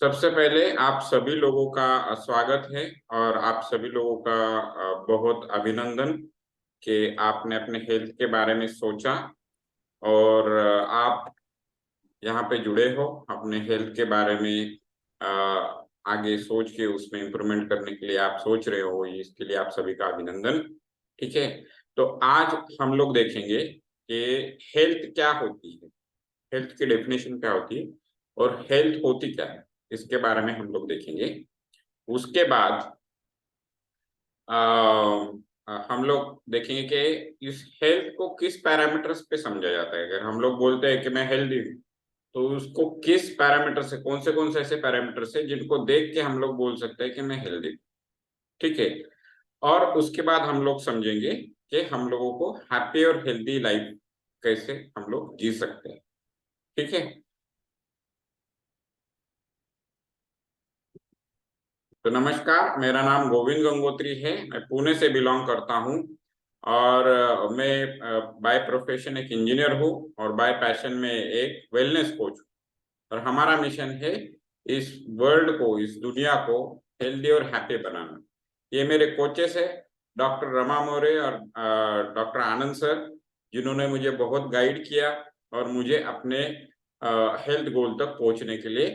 सबसे पहले आप सभी लोगों का स्वागत है और आप सभी लोगों का बहुत अभिनंदन कि आपने अपने हेल्थ के बारे में सोचा और आप यहाँ पे जुड़े हो अपने हेल्थ के बारे में आगे सोच के उसमें इम्प्रूवमेंट करने के लिए आप सोच रहे हो। इसके लिए आप सभी का अभिनंदन। ठीक है, तो आज हम लोग देखेंगे कि हेल्थ क्या होती है, हेल्थ की डेफिनेशन क्या होती है और हेल्थ होती क्या है, इसके बारे में हम लोग देखेंगे। उसके बाद हम लोग देखेंगे कि इस हेल्थ को किस पैरामीटर्स पे समझा जाता है। अगर हम लोग बोलते हैं कि मैं हेल्दी हूँ, तो उसको किस पैरामीटर से, कौन से ऐसे पैरामीटर से जिनको देख के हम लोग बोल सकते हैं कि मैं हेल्दी हूँ। ठीक है, और उसके बाद हम लोग समझेंगे कि हम लोगों को हैप्पी और हेल्दी लाइफ कैसे हम लोग जी सकते हैं। ठीक है, तो नमस्कार, मेरा नाम गोविंद गंगोत्री है। मैं पुणे से बिलोंग करता हूँ और मैं बाय प्रोफेशन एक इंजीनियर हूँ और बाय पैशन में एक वेलनेस कोच हूँ। और हमारा मिशन है इस वर्ल्ड को, इस दुनिया को हेल्दी और हैप्पी बनाना। ये मेरे कोचेस है, डॉक्टर रमा मोरे और डॉक्टर आनंद सर, जिन्होंने मुझे बहुत गाइड किया और मुझे अपने हेल्थ गोल तक पहुंचने के लिए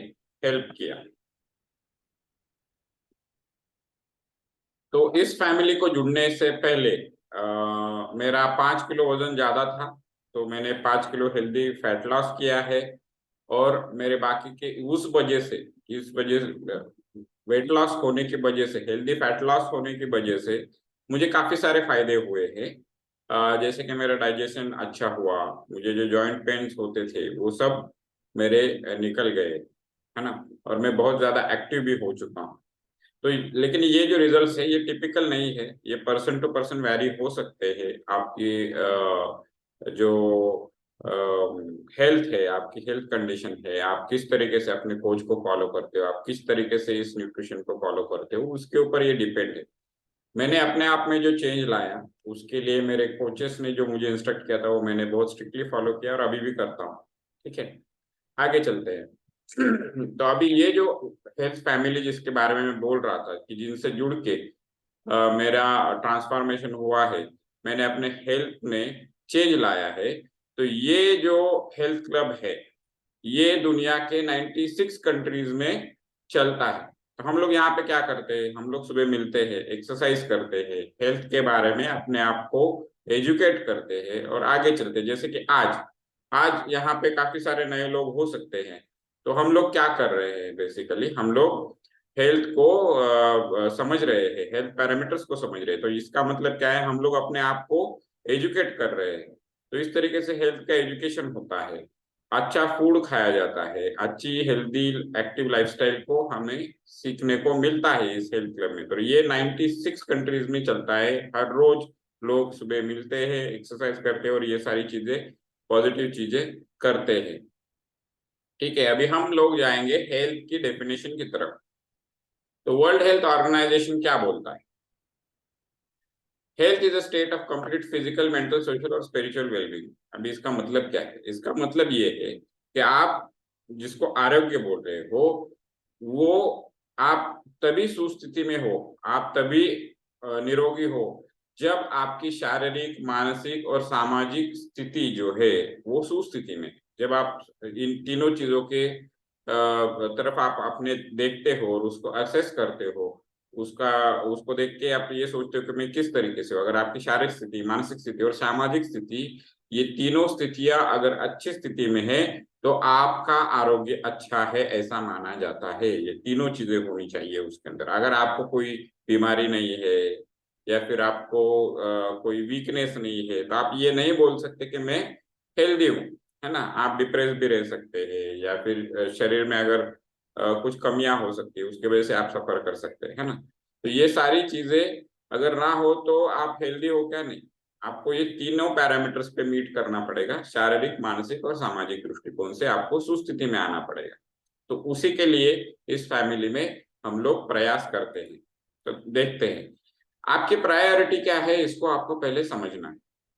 हेल्प किया। तो इस फैमिली को जुड़ने से पहले मेरा 5 किलो वजन ज्यादा था, तो मैंने 5 किलो हेल्दी फैट लॉस किया है। और मेरे बाकी के उस वजह से, इस वजह से वेट लॉस होने की वजह से, हेल्दी फैट लॉस होने की वजह से मुझे काफी सारे फायदे हुए हैं। जैसे कि मेरा डाइजेशन अच्छा हुआ, मुझे जो जॉइंट पेन्स होते थे वो सब मेरे निकल गए, है ना। और मैं बहुत ज्यादा एक्टिव भी हो चुका हूँ। तो लेकिन ये जो रिजल्ट्स है ये टिपिकल नहीं है, ये पर्सन टू पर्सन वैरी हो सकते हैं। आपकी जो हेल्थ है, आपकी हेल्थ कंडीशन है, आप किस तरीके से अपने कोच को फॉलो करते हो, आप किस तरीके से इस न्यूट्रिशन को फॉलो करते हो, उसके ऊपर ये डिपेंड है। मैंने अपने आप में जो चेंज लाया, उसके लिए मेरे कोचेस ने जो मुझे इंस्ट्रक्ट किया था वो मैंने बहुत स्ट्रिक्टली फॉलो किया और अभी भी करता हूँ। ठीक है, आगे चलते हैं। तो अभी ये जो हेल्थ फैमिली जिसके बारे में मैं बोल रहा था कि जिनसे जुड़ के मेरा ट्रांसफॉर्मेशन हुआ है, मैंने अपने हेल्थ में चेंज लाया है। तो ये जो हेल्थ क्लब है ये दुनिया के 96 कंट्रीज में चलता है। तो हम लोग यहाँ पे क्या करते हैं, हम लोग सुबह मिलते हैं, एक्सरसाइज करते हैं, हेल्थ के बारे में अपने आप को एजुकेट करते हैं और आगे चलते हैं। जैसे कि आज आज यहाँ पे काफी सारे नए लोग हो सकते हैं। तो हम लोग क्या कर रहे हैं, बेसिकली हम लोग हेल्थ को समझ रहे हैं, हेल्थ पैरामीटर्स को समझ रहे हैं। तो इसका मतलब क्या है, हम लोग अपने आप को एजुकेट कर रहे हैं। तो इस तरीके से हेल्थ का एजुकेशन होता है। अच्छा फूड खाया जाता है, अच्छी हेल्दी एक्टिव लाइफस्टाइल को हमें सीखने को मिलता है इस हेल्थ क्लब में। तो ये 96 कंट्रीज में चलता है। हर रोज लोग सुबह मिलते हैं, एक्सरसाइज करते हैं और ये सारी चीजें, पॉजिटिव चीजें करते हैं। ठीक है, अभी हम लोग जाएंगे हेल्थ की डेफिनेशन की तरफ। तो वर्ल्ड हेल्थ ऑर्गेनाइजेशन क्या बोलता है? Health is a state of complete physical, mental, social और स्पिरिचुअल वेलबींग। अभी इसका मतलब क्या है? इसका मतलब ये है कि आप जिसको आरोग्य बोल रहे हो वो आप तभी सुस्थिति में हो, आप तभी निरोगी हो जब आपकी शारीरिक, मानसिक और सामाजिक स्थिति जो है वो सुस्थिति में। जब आप इन तीनों चीजों के तरफ आप अपने देखते हो और उसको असेस करते हो, उसका उसको देख के आप ये सोचते हो कि मैं किस तरीके से हूं। अगर आपकी शारीरिक स्थिति, मानसिक स्थिति और सामाजिक स्थिति, ये तीनों स्थितियां अगर अच्छी स्थिति में है तो आपका आरोग्य अच्छा है ऐसा माना जाता है। ये तीनों चीजें होनी चाहिए उसके अंदर। अगर आपको कोई बीमारी नहीं है या फिर आपको कोई वीकनेस नहीं है तो आप ये नहीं बोल सकते कि मैं हेल्दी हूँ, है ना। आप डिप्रेस भी रह सकते हैं या फिर शरीर में अगर कुछ कमियां हो सकती है उसकी वजह से आप सफर कर सकते हैं, है ना। तो ये सारी चीजें अगर ना हो तो आप हेल्दी हो क्या? नहीं। आपको ये तीनों पैरामीटर्स पे मीट करना पड़ेगा, शारीरिक, मानसिक और सामाजिक दृष्टिकोण से आपको सुस्थिति में आना पड़ेगा। तो उसी के लिए इस फैमिली में हम लोग प्रयास करते हैं। तो देखते हैं आपकी प्रायोरिटी क्या है, इसको आपको पहले समझना है।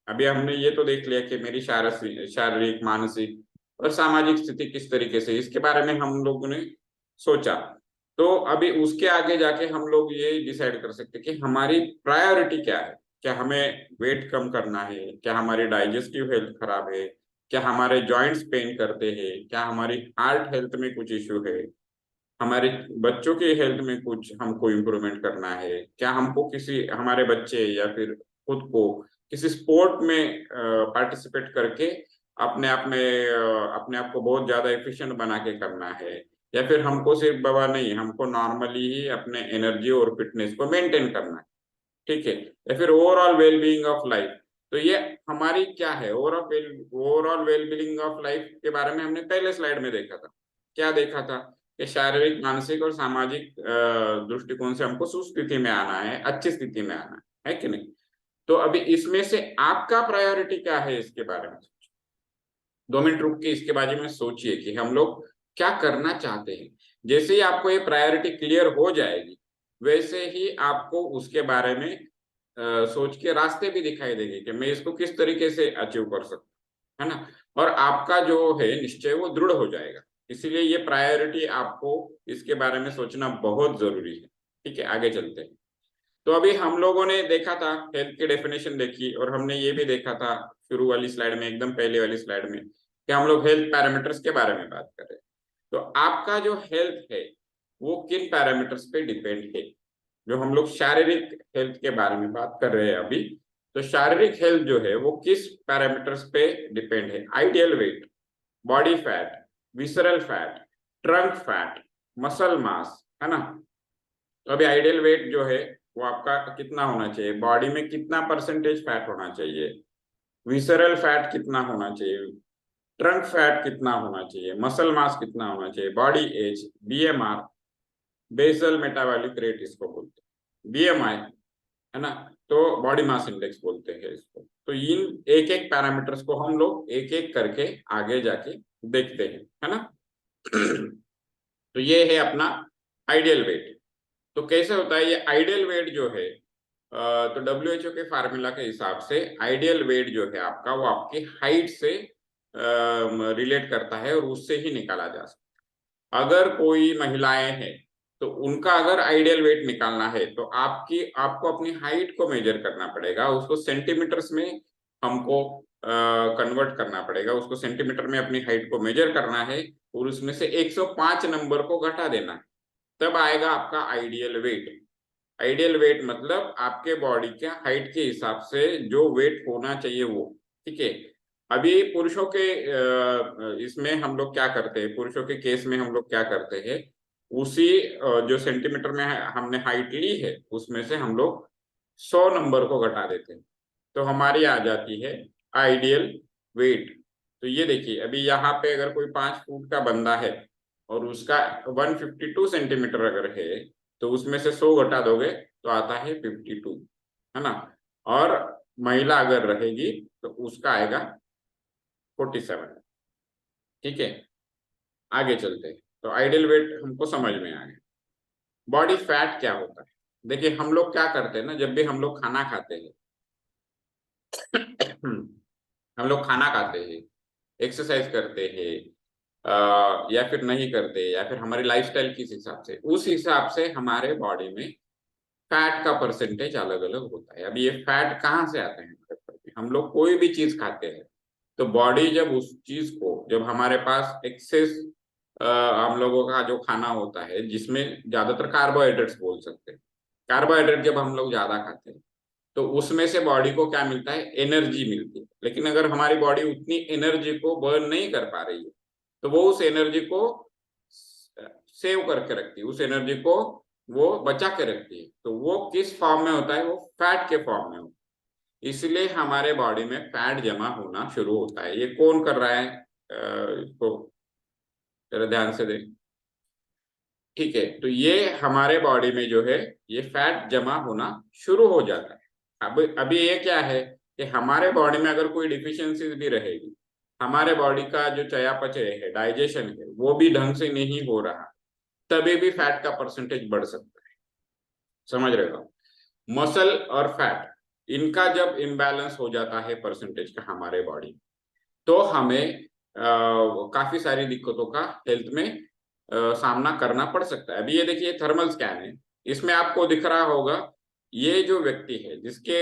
अभी हमने ये तो देख लिया कि मेरी शारीरिक, मानसिक और सामाजिक स्थिति किस तरीके से, इसके बारे में हम लोगों ने सोचा, तो अभी उसके आगे जाके हम लोग ये डिसाइड कर सकते हैं कि हमारी प्रायोरिटी क्या है। क्या हमें वेट कम करना है, क्या हमारी डाइजेस्टिव हेल्थ खराब है, क्या हमारे जॉइंट्स पेन करते हैं, क्या हमारी हार्ट हेल्थ में कुछ इश्यू है, हमारे बच्चों की हेल्थ में कुछ हमको इम्प्रूवमेंट करना है, क्या हमको किसी हमारे बच्चे या फिर खुद को किसी स्पोर्ट में पार्टिसिपेट करके अपने आप को बहुत ज्यादा एफिशिएंट बना के करना है, या फिर हमको सिर्फ बाबा नहीं, हमको नॉर्मली ही अपने एनर्जी और फिटनेस को मेंटेन करना है, ठीक है, या फिर overall well being of life. तो ये हमारी क्या है, overall well being of life के बारे में हमने पहले स्लाइड में देखा था। क्या देखा था कि शारीरिक, मानसिक और सामाजिक दृष्टिकोण से हमको सुस्थिति में आना है, अच्छी स्थिति में आना है कि नहीं। तो अभी इसमें से आपका प्रायोरिटी क्या है, इसके बारे में 2 मिनट रुक के इसके बारे में सोचिए कि हम लोग क्या करना चाहते हैं। जैसे ही आपको ये प्रायोरिटी क्लियर हो जाएगी, वैसे ही आपको उसके बारे में सोच के रास्ते भी दिखाई देंगे कि मैं इसको किस तरीके से अचीव कर सकता, है ना। और आपका जो है निश्चय वो दृढ़ हो जाएगा। इसीलिए ये प्रायोरिटी आपको इसके बारे में सोचना बहुत जरूरी है। ठीक है, आगे चलते हैं। तो अभी हम लोगों ने देखा था, हेल्थ की डेफिनेशन देखी, और हमने ये भी देखा था शुरू वाली स्लाइड में, एकदम पहले वाली स्लाइड में, कि हम लोग हेल्थ पैरामीटर्स के बारे में बात कर रहे हैं। तो आपका जो हेल्थ है वो किन पैरामीटर्स पे डिपेंड है। जो हम लोग शारीरिक हेल्थ के बारे में बात कर रहे हैं अभी, तो शारीरिक हेल्थ जो है वो किस पैरामीटर्स पे डिपेंड है। Ideal weight, body fat, visceral fat, trunk fat, muscle mass, है ना। तो अभी आइडियल वेट जो है वो आपका कितना होना चाहिए, बॉडी में कितना परसेंटेज फैट होना चाहिए, विसरल फैट कितना होना चाहिए, ट्रंक फैट कितना होना चाहिए, मसल मास कितना होना चाहिए, body age, BMR, basal metabolic rate इसको बोलते हैं, बीएमआई, है ना। तो बॉडी मास इंडेक्स बोलते हैं इसको। तो इन एक एक पैरामीटर्स को हम लोग एक एक करके आगे जाके देखते हैं, है ना। तो ये है अपना आइडियल वेट। तो कैसे होता है ये आइडियल वेट जो है, तो डब्ल्यूएचओ के फार्मूला के हिसाब से आइडियल वेट जो है आपका, वो आपकी हाइट से रिलेट करता है और उससे ही निकाला जा सकता है। अगर कोई महिलाएं हैं तो उनका अगर आइडियल वेट निकालना है तो आपको अपनी हाइट को मेजर करना पड़ेगा, उसको सेंटीमीटर्स में हमको कन्वर्ट करना पड़ेगा, उसको सेंटीमीटर में अपनी हाइट को मेजर करना है और उसमें से 105 नंबर को घटा देना है, तब आएगा आपका आइडियल वेट। आइडियल वेट मतलब आपके बॉडी के हाइट के हिसाब से जो वेट होना चाहिए वो, ठीक है। अभी पुरुषों के इसमें हम लोग क्या करते हैं, पुरुषों के केस में हम लोग क्या करते हैं, उसी जो सेंटीमीटर में हमने हाइट ली है उसमें से हम लोग 100 नंबर को घटा देते हैं, तो हमारी आ जाती है आइडियल वेट। तो ये देखिए, अभी यहाँ पे अगर कोई 5 फुट का बंदा है और उसका 152 सेंटीमीटर अगर है, तो उसमें से 100 घटा दोगे तो आता है 52, है ना। और महिला अगर रहेगी तो उसका आएगा 47। ठीक है, आगे चलते हैं। तो आइडियल वेट हमको समझ में आ गया। बॉडी फैट क्या होता है, देखिए हम लोग क्या करते हैं ना, जब भी हम लोग खाना खाते हैं हम लोग खाना खाते हैं, एक्सरसाइज करते हैं, या फिर नहीं करते, या फिर हमारी लाइफस्टाइल किस हिसाब से, उस हिसाब से हमारे बॉडी में फैट का परसेंटेज अलग अलग होता है। अब ये फैट कहाँ से आते हैं हमारे बॉडी, हम लोग कोई भी चीज खाते हैं तो बॉडी जब उस चीज को, जब हमारे पास एक्सेस हम लोगों का जो खाना होता है जिसमें ज्यादातर कार्बोहाइड्रेट्स बोल सकते हैं, कार्बोहाइड्रेट जब हम लोग ज्यादा खाते हैं तो उसमें से बॉडी को क्या मिलता है, एनर्जी मिलती है। लेकिन अगर हमारी बॉडी उतनी एनर्जी को बर्न नहीं कर पा रही है तो वो उस एनर्जी को सेव करके रखती है, उस एनर्जी को वो बचा के रखती है। तो वो किस फॉर्म में होता है, वो फैट के फॉर्म में होता है। इसलिए हमारे बॉडी में फैट जमा होना शुरू होता है। ये कौन कर रहा है, इसको जरा ध्यान से देख। ठीक है, तो ये हमारे बॉडी में जो है ये फैट जमा होना शुरू हो जाता है। अब अभी ये क्या है कि हमारे बॉडी में अगर कोई डिफिशियंसीज भी रहेगी, हमारे बॉडी का जो चयापचय है, डाइजेशन है, वो भी ढंग से नहीं हो रहा, तभी भी फैट का परसेंटेज बढ़ सकता है। समझ रहे हो। मसल और फैट, इनका जब इम्बैलेंस हो जाता है परसेंटेज का हमारे बॉडी, तो हमें काफी सारी दिक्कतों का हेल्थ में सामना करना पड़ सकता है। अभी ये देखिए थर्मल स्कैन है, इसमें आपको दिख रहा होगा ये जो व्यक्ति है जिसके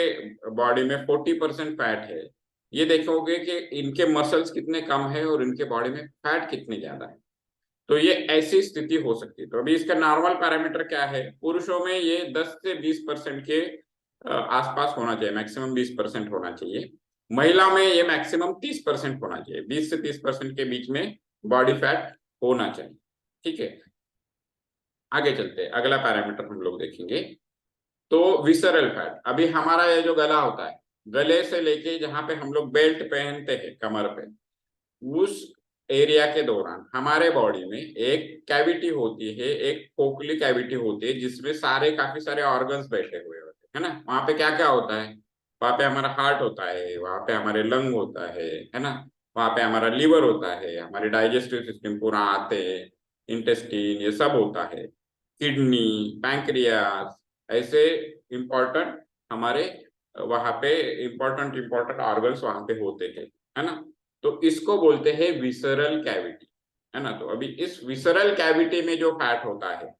बॉडी में 40% फैट है, ये देखोगे कि इनके मसल्स कितने कम है और इनके बॉडी में फैट कितने ज्यादा है। तो ये ऐसी स्थिति हो सकती है। तो अभी इसका नॉर्मल पैरामीटर क्या है, पुरुषों में ये 10 से 20% के आसपास होना चाहिए, मैक्सिमम 20% होना चाहिए। महिला में ये मैक्सिमम 30% होना चाहिए, 20 से 30% के बीच में बॉडी फैट होना चाहिए। ठीक है, आगे चलते हैं, अगला पैरामीटर हम लोग देखेंगे। तो विसरल फैट, अभी हमारा ये जो गला होता है, गले से लेके जहां पे हम लोग बेल्ट पहनते हैं कमर पे, उस एरिया के दौरान हमारे बॉडी में एक कैविटी होती है, एक खोखली कैविटी होती है जिसमें काफी सारे ऑर्गन्स बैठे हुए होते हैं, है ना। वहां पे क्या क्या होता है, वहां पे हमारा हार्ट होता है, वहां पे हमारे लंग होता है ना। वहां पे हमारा लीवर होता है, हमारे डाइजेस्टिव सिस्टम पूरा आते हैं, इंटेस्टीन, ये सब होता है, किडनी, पैंक्रियास, ऐसे इंपॉर्टेंट हमारे वहां पे इंपॉर्टेंट इंपॉर्टेंट ऑर्गन्स वहां पे होते हैं, है ना। तो इसको बोलते हैं विसरल कैविटी, है ना। तो अभी इस विसरल कैविटी में जो फैट होता है,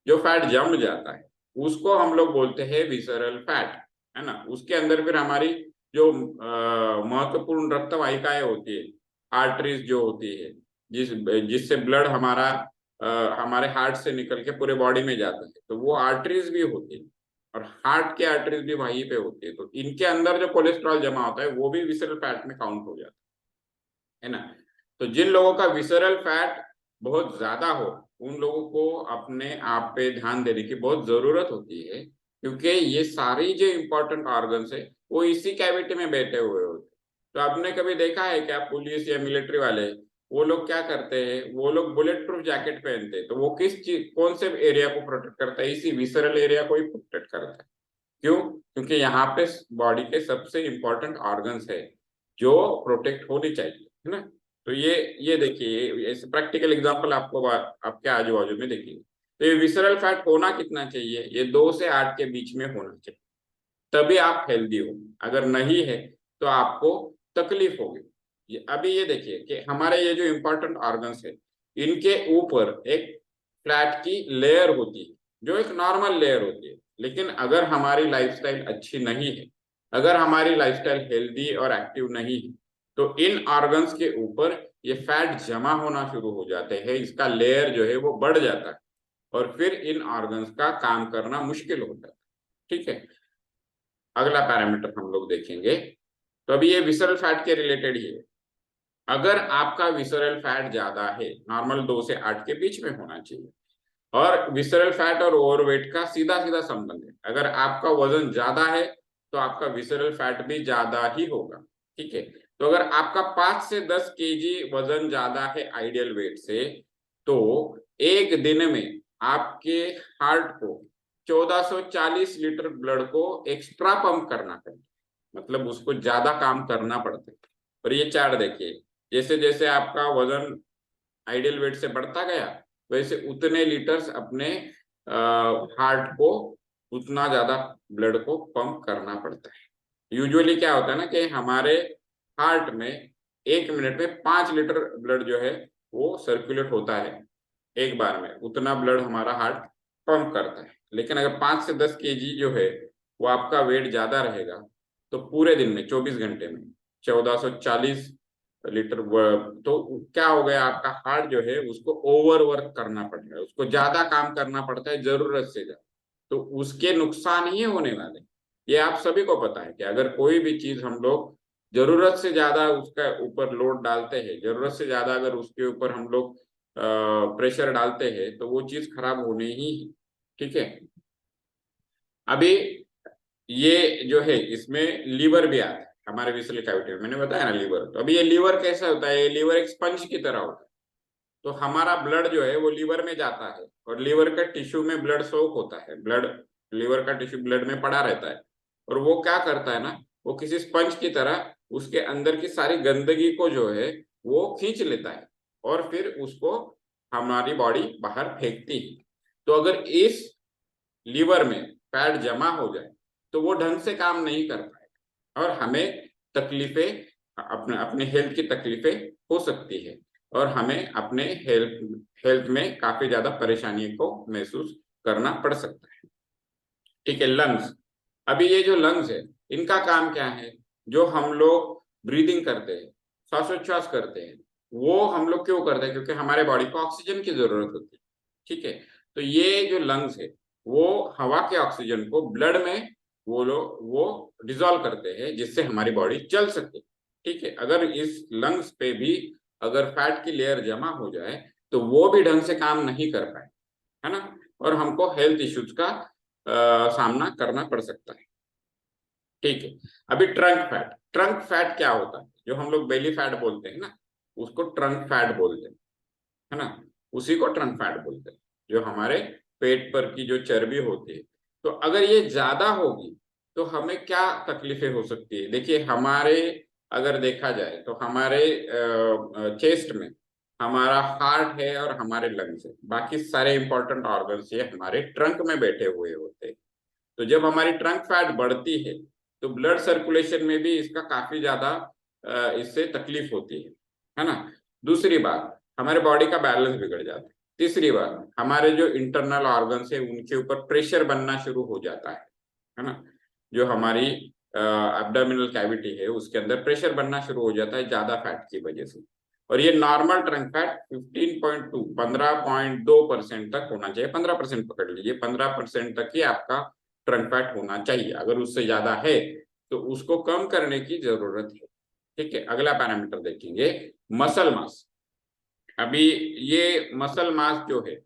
जो फैट जम जाता है, उसको हम लोग बोलते हैं विसरल फैट, है ना। उसके अंदर फिर हमारी जो महत्वपूर्ण रक्त वाहिकाएं होती है, आर्टरीज जो होती है, जिससे ब्लड हमारा हमारे हार्ट से निकल के पूरे बॉडी में जाता है, तो वो आर्टरीज भी होती है, और हार्ट के आर्टरीज भी वहीं पे होती है। तो इनके अंदर जो कोलेस्ट्रॉल जमा होता है वो भी विसरल फैट में काउंट हो जाता है ना। तो जिन लोगों का विसरल फैट बहुत ज्यादा हो, उन लोगों को अपने आप पे ध्यान देने की बहुत जरूरत होती है, क्योंकि ये सारी जो इंपॉर्टेंट ऑर्गन्स है वो इसी कैविटी में बैठे हुए होते हैं। तो आपने कभी देखा है क्या, पुलिस या मिलिट्री वाले, वो लोग क्या करते हैं, वो लोग बुलेट प्रूफ जैकेट पहनते हैं, तो वो किस चीज, कौन से एरिया को प्रोटेक्ट करता है, इसी विसरल एरिया को ही प्रोटेक्ट करता है। क्यों, क्योंकि यहाँ पे बॉडी के सबसे इंपॉर्टेंट ऑर्गन्स है जो प्रोटेक्ट होने चाहिए, है ना। तो ये देखिए, ऐसे प्रैक्टिकल एग्जांपल आपको आपके आजू बाजू में देखिए। तो ये विसरल फैट होना कितना चाहिए, ये 2 से 8 के बीच में होना चाहिए, तभी आप हेल्दी हो। अगर नहीं है तो आपको तकलीफ होगी। अभी ये देखिए कि हमारे ये जो इंपॉर्टेंट ऑर्गन्स है, इनके ऊपर एक फ्लैट की लेयर होती है, जो एक नॉर्मल लेयर होती है। लेकिन अगर हमारी लाइफस्टाइल अच्छी नहीं है, अगर हमारी लाइफस्टाइल हेल्दी और एक्टिव नहीं है, तो इन ऑर्गन्स के ऊपर ये फैट जमा होना शुरू हो जाते हैं, इसका लेयर जो है वो बढ़ जाता है, और फिर इन ऑर्गन्स का काम करना मुश्किल होता है। ठीक है, अगला पैरामीटर हम लोग देखेंगे। तो अभी ये विसरल फैट के रिलेटेड ही है। अगर आपका विसरल फैट ज्यादा है, नॉर्मल 2 से 8 के बीच में होना चाहिए, और विसरल फैट और ओवरवेट का सीधा सीधा संबंध है। अगर आपका वजन ज्यादा है तो आपका विसरल फैट भी ज्यादा ही होगा। ठीक है, तो अगर आपका 5 से 10 केजी वजन ज्यादा है आइडियल वेट से, तो एक दिन में आपके हार्ट को 1440 लीटर ब्लड को एक्स्ट्रा पंप करना पड़ता है, मतलब उसको ज्यादा काम करना पड़ता है। और ये चार्ट देखिए, जैसे जैसे आपका वजन आइडियल वेट से बढ़ता गया, वैसे उतने लीटर्स अपने हार्ट को, उतना ज्यादा ब्लड को पंप करना पड़ता है। यूजुअली क्या होता है ना कि हमारे हार्ट में 1 मिनट में 5 लीटर ब्लड जो है वो सर्कुलेट होता है, एक बार में उतना ब्लड हमारा हार्ट पंप करता है। लेकिन अगर 5 से 10 केजी जो है वो आपका वेट ज्यादा रहेगा, तो पूरे दिन में 24 घंटे में 1440 लीटर तो क्या हो गया, आपका हार्ट जो है उसको ओवर वर्क करना पड़ता है, उसको ज्यादा काम करना पड़ता है जरूरत से ज्यादा। तो उसके नुकसान ही होने वाले, ये आप सभी को पता है कि अगर कोई भी चीज हम लोग जरूरत से ज्यादा उसका ऊपर लोड डालते हैं, जरूरत से ज्यादा अगर उसके ऊपर हम लोग प्रेशर डालते हैं, तो वो चीज खराब होनी ही है। ठीक है, अभी ये जो है इसमें लीवर भी आता है हमारे विसरल कैविटी में, मैंने बताया ना लीवर। तो अभी ये लीवर कैसा होता है, ये लीवर एक स्पंज की तरह होता है। तो हमारा ब्लड जो है वो लीवर में जाता है, और लीवर का टिश्यू में ब्लड सोक होता है, ब्लड, लीवर का टिश्यू ब्लड में पड़ा रहता है, और वो क्या करता है ना, वो किसी स्पंज की तरह उसके अंदर की सारी गंदगी को जो है वो खींच लेता है, और फिर उसको हमारी बॉडी बाहर फेंकती है। तो अगर इस लीवर में फैट जमा हो जाए तो वो ढंग से काम नहीं कर पाएगा, और हमें तकलीफें, अपने अपने हेल्थ की तकलीफें हो सकती है। और हमें अपने हेल्थ में काफी ज्यादा परेशानी को महसूस करना पड़ सकता है। ठीक है, लंग्स। अभी ये जो लंग्स है, इनका काम क्या है? जो हम लोग ब्रीदिंग करते हैं, श्वासोच्छ्वास करते हैं, वो हम लोग क्यों करते हैं? क्योंकि हमारे बॉडी को ऑक्सीजन की जरूरत होती है। ठीक है, तो ये जो लंग्स है, वो हवा के ऑक्सीजन को ब्लड में वो डिजोल्व करते हैं, जिससे हमारी बॉडी चल सके। ठीक है, अगर इस लंग्स पे भी अगर फैट की लेयर जमा हो जाए, तो वो भी ढंग से काम नहीं कर पाए, है ना, और हमको हेल्थ इश्यूज का सामना करना पड़ सकता है। ठीक है, अभी ट्रंक फैट क्या होता है? जो हम लोग बेली फैट बोलते हैं ना, उसको ट्रंक फैट बोलते हैं, है ना, उसी को ट्रंक फैट बोलते हैं, जो हमारे पेट पर की जो चर्बी होती है। तो अगर ये ज्यादा होगी तो हमें क्या तकलीफें हो सकती है? देखिए, हमारे अगर देखा जाए तो हमारे चेस्ट में हमारा हार्ट है और हमारे लंग्स है, बाकी सारे इंपॉर्टेंट ऑर्गन्स ये हमारे ट्रंक में बैठे हुए होते हैं। तो जब हमारी ट्रंक फैट बढ़ती है, तो ब्लड सर्कुलेशन में भी इसका काफी ज्यादा इससे तकलीफ होती है ना। दूसरी बात, हमारे बॉडी का बैलेंस बिगड़ जाता है। तीसरी बात, हमारे जो इंटरनल ऑर्गन्स है उनके ऊपर प्रेशर बनना शुरू हो जाता है ना। जो हमारी एब्डोमिनल कैविटी है उसके अंदर प्रेशर बनना शुरू हो जाता है ज्यादा फैट की वजह से। और ये नॉर्मल ट्रंक फैट 15.2 15.2% तक होना चाहिए। 15% पकड़ लीजिए, 15% तक ही आपका ट्रंक फैट होना चाहिए। अगर उससे ज्यादा है तो उसको कम करने की जरूरत है। ठीक है, अगला पैरामीटर देखेंगे, मसल मास। अभी ये मसल मास जो है,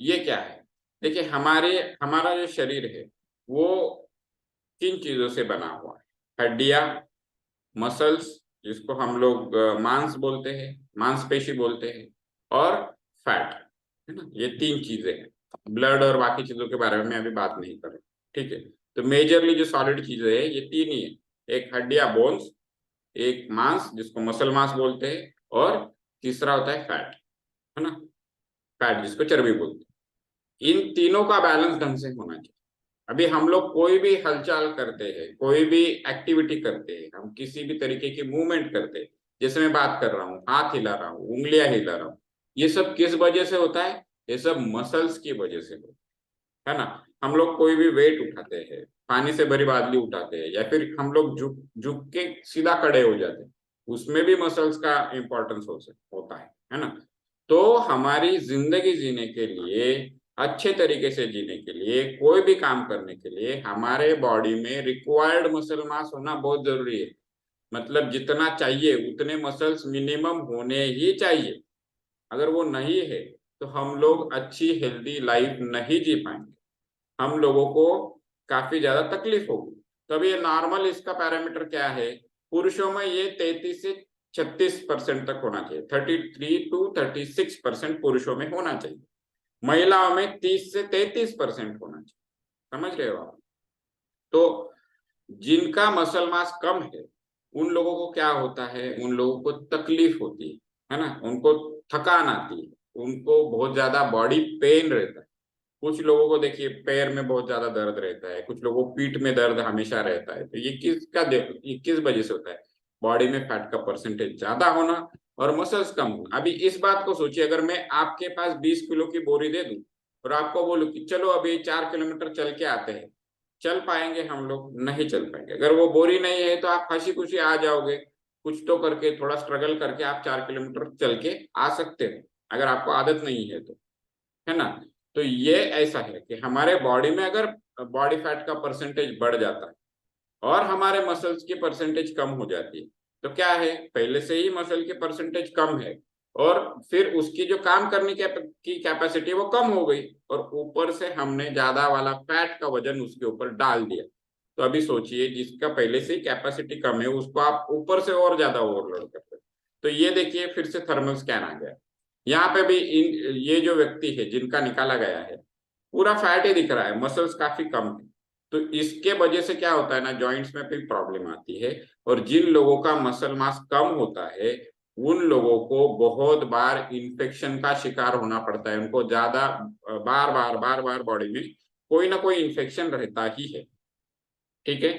ये क्या है? देखिए, हमारा जो शरीर है वो किन चीजों से बना हुआ है? हड्डियां, मसल्स, जिसको हम लोग मांस बोलते हैं, मांसपेशी बोलते हैं, और फैट, है ना। ये तीन चीजें हैं। ब्लड और बाकी चीजों के बारे में मैं अभी बात नहीं कर रहा। ठीक है, तो मेजरली जो सॉलिड चीजें हैं ये तीन ही है। एक हड्डियां, बोन्स, एक मांस जिसको मसल मास बोलते हैं, और तीसरा होता है फैट, है ना, फैट जिसको चर्बी बोलते हैं। इन तीनों का बैलेंस ढंग से होना चाहिए। अभी हम लोग कोई भी हलचल करते हैं, कोई भी एक्टिविटी करते हैं, हम किसी भी तरीके की मूवमेंट करते हैं, जैसे मैं बात कर रहा हूँ, हाथ हिला रहा हूँ, उंगलियां हिला रहा हूँ, ये सब किस वजह से होता है? ये सब मसल्स की वजह से होता है ना। हम लोग कोई भी वेट उठाते हैं, पानी से भरी बादली उठाते हैं, या फिर हम लोग झुक झुक के सीधा खड़े हो जाते हैं, उसमें भी मसल्स का इंपॉर्टेंस होता है ना। तो हमारी जिंदगी जीने के लिए, अच्छे तरीके से जीने के लिए, कोई भी काम करने के लिए हमारे बॉडी में रिक्वायर्ड मसल मास होना बहुत जरूरी है। मतलब जितना चाहिए उतने मसल्स मिनिमम होने ही चाहिए। अगर वो नहीं है तो हम लोग अच्छी हेल्दी लाइफ नहीं जी पाएंगे, हम लोगों को काफी ज्यादा तकलीफ होगी। तो अब ये नॉर्मल इसका पैरामीटर क्या है? पुरुषों में ये 33 से 36% तक होना चाहिए, 33 to 36% पुरुषों में होना चाहिए। महिलाओं में 30 से 33% होना चाहिए। समझ रहे हो आप? तो जिनका मसल मास कम है, उन लोगों को क्या होता है? उन लोगों को तकलीफ होती है ना, उनको थकान आती है, उनको बहुत ज्यादा बॉडी पेन रहता है। कुछ लोगों को देखिए पैर में बहुत ज्यादा दर्द रहता है, कुछ लोगों को पीठ में दर्द हमेशा रहता है। तो ये किस वजह से होता है? बॉडी में फैट का परसेंटेज ज्यादा होना और मसल्स कम होना। अभी इस बात को सोचिए, अगर मैं आपके पास 20 किलो की बोरी दे दूं और आपको बोलूं कि चलो अभी 4 किलोमीटर चल के आते हैं, चल पाएंगे? हम लोग नहीं चल पाएंगे। अगर वो बोरी नहीं है तो आप हंसी खुशी आ जाओगे, कुछ तो करके, थोड़ा स्ट्रगल करके आप 4 किलोमीटर चल के आ सकते हो, अगर आपको आदत नहीं है तो, है ना। तो ये ऐसा है कि हमारे बॉडी में अगर बॉडी फैट का परसेंटेज बढ़ जाता है और हमारे मसल्स की परसेंटेज कम हो जाती है, तो क्या है? पहले से ही मसल की परसेंटेज कम है, और फिर उसकी जो काम करने की कैपेसिटी वो कम हो गई, और ऊपर से हमने ज्यादा वाला फैट का वजन उसके ऊपर डाल दिया। तो अभी सोचिए, जिसका पहले से ही कैपेसिटी कम है उसको आप ऊपर से और ज्यादा ओवरलोड करते हैं। तो ये देखिए, फिर से थर्मल स्कैन आ गया। यहाँ पे भी ये जो व्यक्ति है जिनका निकाला गया है, पूरा फैट ही दिख रहा है, मसल्स काफी कम है। तो इसके वजह से क्या होता है ना, जॉइंट्स में भी प्रॉब्लम आती है। और जिन लोगों का मसल मास कम होता है, उन लोगों को बहुत बार इन्फेक्शन का शिकार होना पड़ता है। उनको ज्यादा बार बार बॉडी में कोई ना कोई इन्फेक्शन रहता ही है। ठीक है,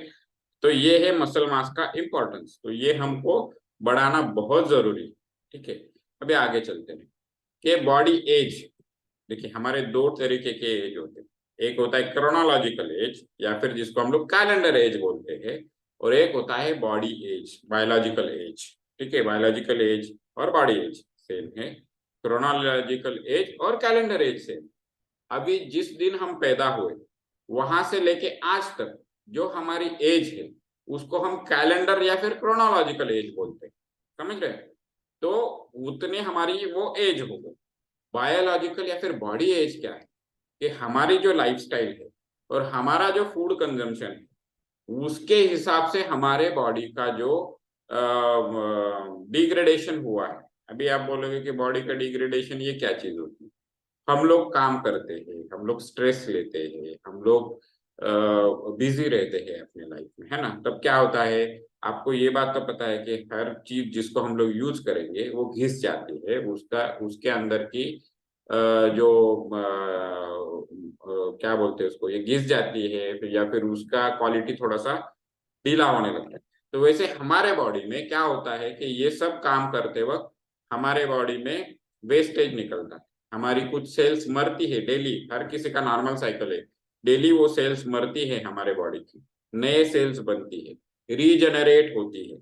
तो ये है मसल मास का इम्पोर्टेंस, तो ये हमको बढ़ाना बहुत जरूरी है। ठीक है, अभी आगे चलते हैं कि बॉडी एज। देखिए हमारे दो तरीके के एज होते हैं, एक होता है क्रोनोलॉजिकल एज या फिर जिसको हम लोग कैलेंडर एज बोलते हैं, और एक होता है बॉडी एज, बायोलॉजिकल एज। ठीक है, बायोलॉजिकल एज और बॉडी एज सेम है, क्रोनोलॉजिकल एज और कैलेंडर एज सेम। अभी जिस दिन हम पैदा हुए वहां से लेके आज तक जो हमारी एज है उसको हम कैलेंडर या फिर क्रोनोलॉजिकल एज बोलते हैं, समझ रहे हैं? तो उतनी हमारी वो एज हो गई। बायोलॉजिकल या फिर बॉडी एज क्या है कि हमारी जो लाइफस्टाइल है और हमारा जो फूड कंजम्पशन है उसके हिसाब से हमारे बॉडी का जो डिग्रेडेशन हुआ है। अभी आप बोलोगे कि बॉडी का डिग्रेडेशन ये क्या चीज होती है? हम लोग काम करते हैं, हम लोग स्ट्रेस लेते हैं, हम लोग बिजी रहते हैं अपने लाइफ में, है ना? तब क्या होता है, आपको ये बात तो पता है कि हर चीज जिसको हम लोग यूज करेंगे वो घिस जाती है, उसका उसके अंदर की जो क्या बोलते हैं उसको, ये घिस जाती है या फिर उसका क्वालिटी थोड़ा सा ढीला होने लगता है। तो वैसे हमारे बॉडी में क्या होता है कि ये सब काम करते वक्त हमारे बॉडी में वेस्टेज निकलता है, हमारी कुछ सेल्स मरती है डेली, हर किसी का नॉर्मल साइकिल है, डेली वो सेल्स मरती है हमारे बॉडी की, नए सेल्स बनती है, रीजनरेट होती है।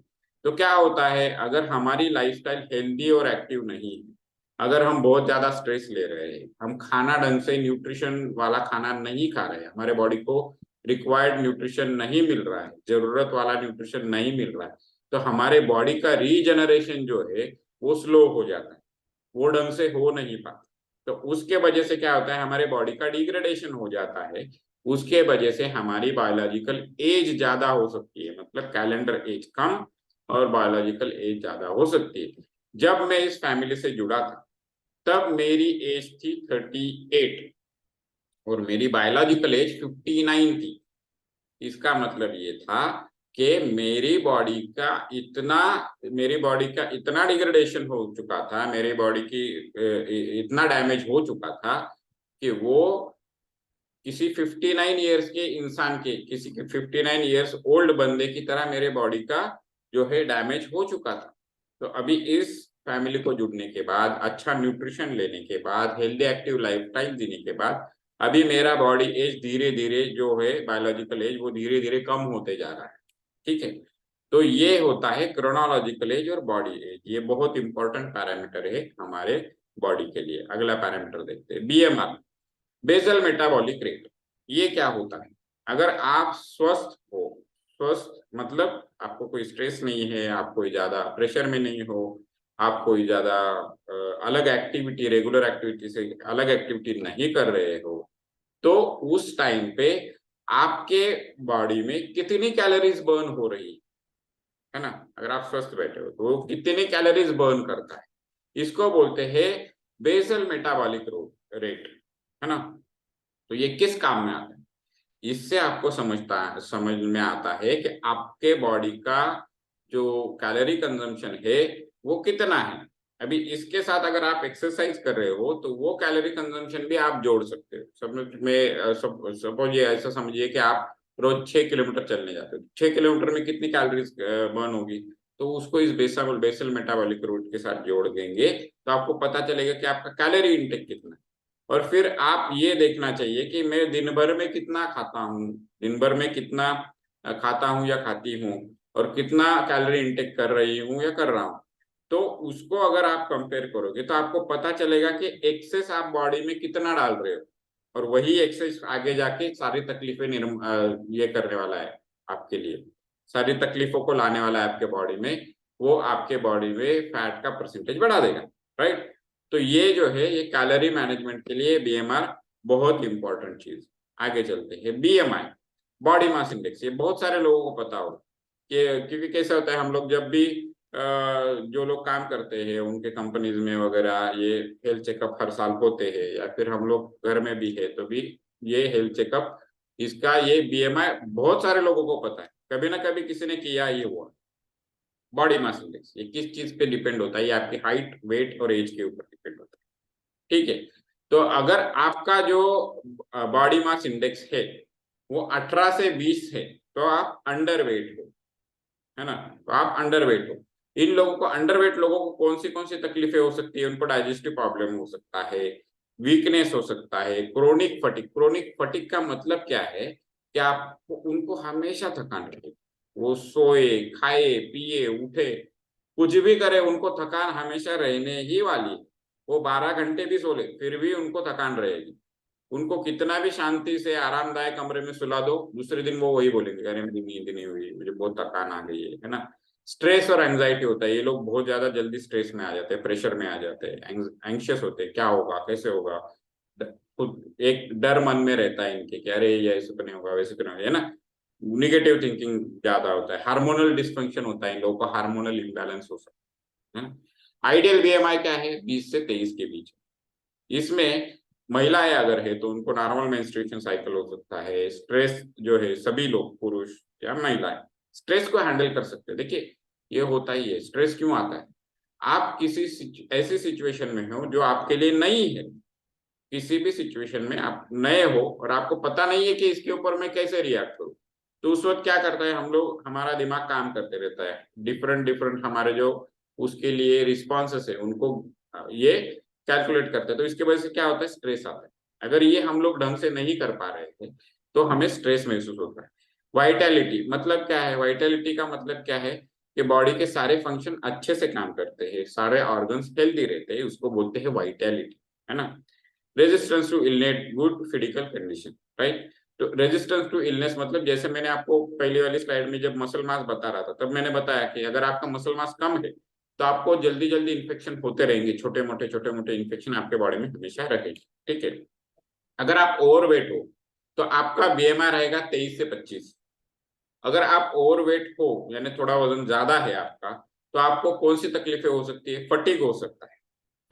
तो क्या होता है, अगर हमारी लाइफस्टाइल हेल्दी और एक्टिव नहीं है, अगर हम बहुत ज्यादा स्ट्रेस ले रहे हैं, हम खाना ढंग से न्यूट्रिशन वाला खाना नहीं खा रहे हैं, हमारे बॉडी को रिक्वायर्ड न्यूट्रिशन नहीं मिल रहा है, जरूरत वाला न्यूट्रिशन नहीं मिल रहा है, तो हमारे बॉडी का रीजनरेशन जो है वो स्लो हो जाता है, वो ढंग से हो नहीं पाता। तो उसके वजह से क्या होता है, हमारे बॉडी का डिग्रेडेशन हो जाता है, उसके वजह से हमारी बायोलॉजिकल एज ज्यादा हो सकती है, मतलब कैलेंडर एज कम और बायोलॉजिकल एज ज्यादा हो सकती है। जब मैं इस फैमिली से जुड़ा था तब मेरी एज थी 38 और मेरी बायोलॉजिकल एज 59 थी। इसका मतलब ये था कि मेरी बॉडी का इतना डिग्रेडेशन हो चुका था, मेरी बॉडी की इतना डैमेज हो चुका था कि वो किसी 59 ईयर्स के इंसान के, किसी के 59 ईयर्स ओल्ड बंदे की तरह मेरे बॉडी का जो है डैमेज हो चुका था। तो अभी इस फैमिली को जुड़ने के बाद, अच्छा न्यूट्रिशन लेने के बाद, हेल्दी एक्टिव लाइफस्टाइल जीने के बाद अभी मेरा बॉडी एज धीरे धीरे जो है बायोलॉजिकल एज वो धीरे धीरे कम होते जा रहा है। ठीक है, तो ये होता है क्रोनोलॉजिकल एज और बॉडी एज, ये बहुत इंपॉर्टेंट पैरामीटर है हमारे बॉडी के लिए। अगला पैरामीटर देखते हैं, बीएमआर, बेसल मेटाबॉलिक रेट। ये क्या होता है, अगर आप स्वस्थ हो, स्वस्थ मतलब आपको कोई स्ट्रेस नहीं है, आप कोई ज्यादा प्रेशर में नहीं हो, आप कोई ज्यादा अलग एक्टिविटी, रेगुलर एक्टिविटी से अलग एक्टिविटी नहीं कर रहे हो, तो उस टाइम पे आपके बॉडी में कितनी कैलोरीज बर्न हो रही है ना? अगर आप स्वस्थ बैठे हो तो वो कितनी कैलोरीज बर्न करता है, इसको बोलते हैं बेसल मेटाबॉलिक रेट, है ना? तो ये किस काम में आता है, इससे आपको समझ में आता है कि आपके बॉडी का जो कैलोरी कंजम्पशन है वो कितना है। अभी इसके साथ अगर आप एक्सरसाइज कर रहे हो तो वो कैलोरी कंजम्पशन भी आप जोड़ सकते हो। सपोज ये ऐसा समझिए कि आप रोज 6 किलोमीटर चलने जाते हो, 6 किलोमीटर में कितनी कैलोरीज बर्न होगी, तो उसको इस बेसल मेटाबॉलिक रेट के साथ जोड़ देंगे तो आपको पता चलेगा कि आपका कैलोरी इंटेक कितना है। और फिर आप ये देखना चाहिए कि मैं दिन भर में कितना खाता हूँ, दिन भर में कितना खाता हूँ या खाती हूँ, और कितना कैलोरी इंटेक कर रही हूँ या कर रहा हूँ। तो उसको अगर आप कंपेयर करोगे तो आपको पता चलेगा कि एक्सेस आप बॉडी में कितना डाल रहे हो, और वही एक्सेस आगे जाके सारी तकलीफें ये करने वाला है आपके लिए, सारी तकलीफों को लाने वाला है आपके बॉडी में, वो आपके बॉडी में फैट का परसेंटेज बढ़ा देगा, राइट? तो ये जो है ये कैलोरी मैनेजमेंट के लिए बीएमआर बहुत इंपॉर्टेंट चीज। आगे चलते हैं, बीएमआई, बॉडी मास इंडेक्स, ये बहुत सारे लोगों को पता हो कि, क्योंकि कैसा होता है, हम लोग जब भी जो लोग काम करते हैं उनके कंपनीज में वगैरह ये हेल्थ चेकअप हर साल होते हैं, या फिर हम लोग घर में भी है तो भी ये हेल्थ चेकअप, इसका ये बीएमआई बहुत सारे लोगों को पता है, कभी ना कभी किसी ने किया ये हुआ। बॉडी मास इंडेक्स ये किस चीज पे डिपेंड होता है, ये आपकी हाइट, वेट और एज के ऊपर डिपेंड होता है। ठीक है, तो अगर आपका जो बॉडी मास इंडेक्स है वो 18 से 20 है तो आप अंडर वेट हो, है ना? तो आप अंडर वेट हो। इन लोगों को, अंडरवेट लोगों को कौन सी तकलीफें हो सकती है? उनको डाइजेस्टिव प्रॉब्लम हो सकता है, वीकनेस हो सकता है, क्रोनिक फटिक। क्रोनिक फटिक का मतलब क्या है कि आप उनको हमेशा थकान रहेगी, वो सोए खाए पिए उठे कुछ भी करे, उनको थकान हमेशा रहने ही वाली है। वो 12 घंटे भी सो ले फिर भी उनको थकान रहेगी। उनको कितना भी शांति से आरामदायक कमरे में सुला दो, दूसरे दिन वो वही बोलेंगे, अरे मेरी नींद नहीं हुई, मुझे बहुत थकान आ गई है ना। स्ट्रेस और एंजाइटी होता है, ये लोग बहुत ज्यादा जल्दी स्ट्रेस में आ जाते हैं, प्रेशर में आ जाते हैं, एंग्शियस होते हैं, क्या होगा कैसे होगा। खुद एक डर मन में रहता है इनके कि अरे ये ऐसे तो नहीं होगा वैसे तो नहीं होगा, है ना। निगेटिव थिंकिंग ज्यादा होता है, हार्मोनल डिस्फंक्शन होता है, इन लोगों को हार्मोनल इम्बैलेंस हो सकता है ना। आइडियल बीएमआई क्या है? 20 से 23 के बीच। इसमें महिलाएं अगर है तो उनको नॉर्मल मेंस्ट्रुएशन साइकिल हो सकता है। स्ट्रेस जो है, सभी लोग पुरुष या महिलाएं स्ट्रेस को हैंडल कर सकते हैं। देखिए ये होता ही है, स्ट्रेस क्यों आता है? आप किसी ऐसी सिचुएशन में हो जो आपके लिए नई है, किसी भी सिचुएशन में आप नए हो और आपको पता नहीं है कि इसके ऊपर मैं कैसे रिएक्ट करूं, तो उस वक्त क्या करता है हम लोग, हमारा दिमाग काम करते रहता है, डिफरेंट डिफरेंट हमारे जो उसके लिए रिस्पॉन्सेस है उनको ये कैलकुलेट करते हैं। तो इसके वजह से क्या होता है? स्ट्रेस आता है। अगर ये हम लोग ढंग से नहीं कर पा रहे थे तो हमें स्ट्रेस महसूस होता है। वाइटैलिटी मतलब क्या है? वाइटैलिटी का मतलब क्या है कि बॉडी के सारे फंक्शन अच्छे से काम करते हैं, सारे ऑर्गन्स हेल्दी रहते हैं, उसको बोलते हैं वाइटैलिटी, है ना। Resistance to illness, good physical condition, right. तो रेजिस्टेंस टू इलनेस मतलब, जैसे मैंने आपको पहली वाली स्लाइड में जब मसल मास बता रहा था तब मैंने बताया कि अगर आपका मसल मास कम है तो आपको जल्दी जल्दी इन्फेक्शन होते रहेंगे, छोटे मोटे इन्फेक्शन आपके बॉडी में हमेशा रहेगी, ठीक है। अगर आप ओवरवेट हो तो आपका बीएमआई रहेगा 23 से 25। अगर आप ओवरवेट हो यानी थोड़ा वजन ज्यादा है आपका, तो आपको कौन सी तकलीफें हो सकती है? फटीग हो सकता है।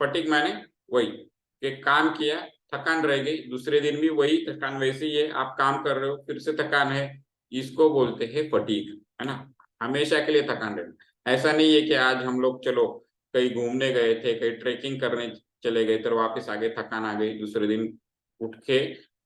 फटीग माने वही कि काम किया थकान रह गई, दूसरे दिन भी वही थकान वैसे ही है, आप काम कर रहे हो फिर से थकान है, इसको बोलते हैं फटीग, है ना। हमेशा के लिए थकान रहना। ऐसा नहीं है कि आज हम लोग चलो कहीं घूमने गए थे, कहीं ट्रेकिंग करने चले गए तो वापस आ गए, थकान आ गई, दूसरे दिन उठ के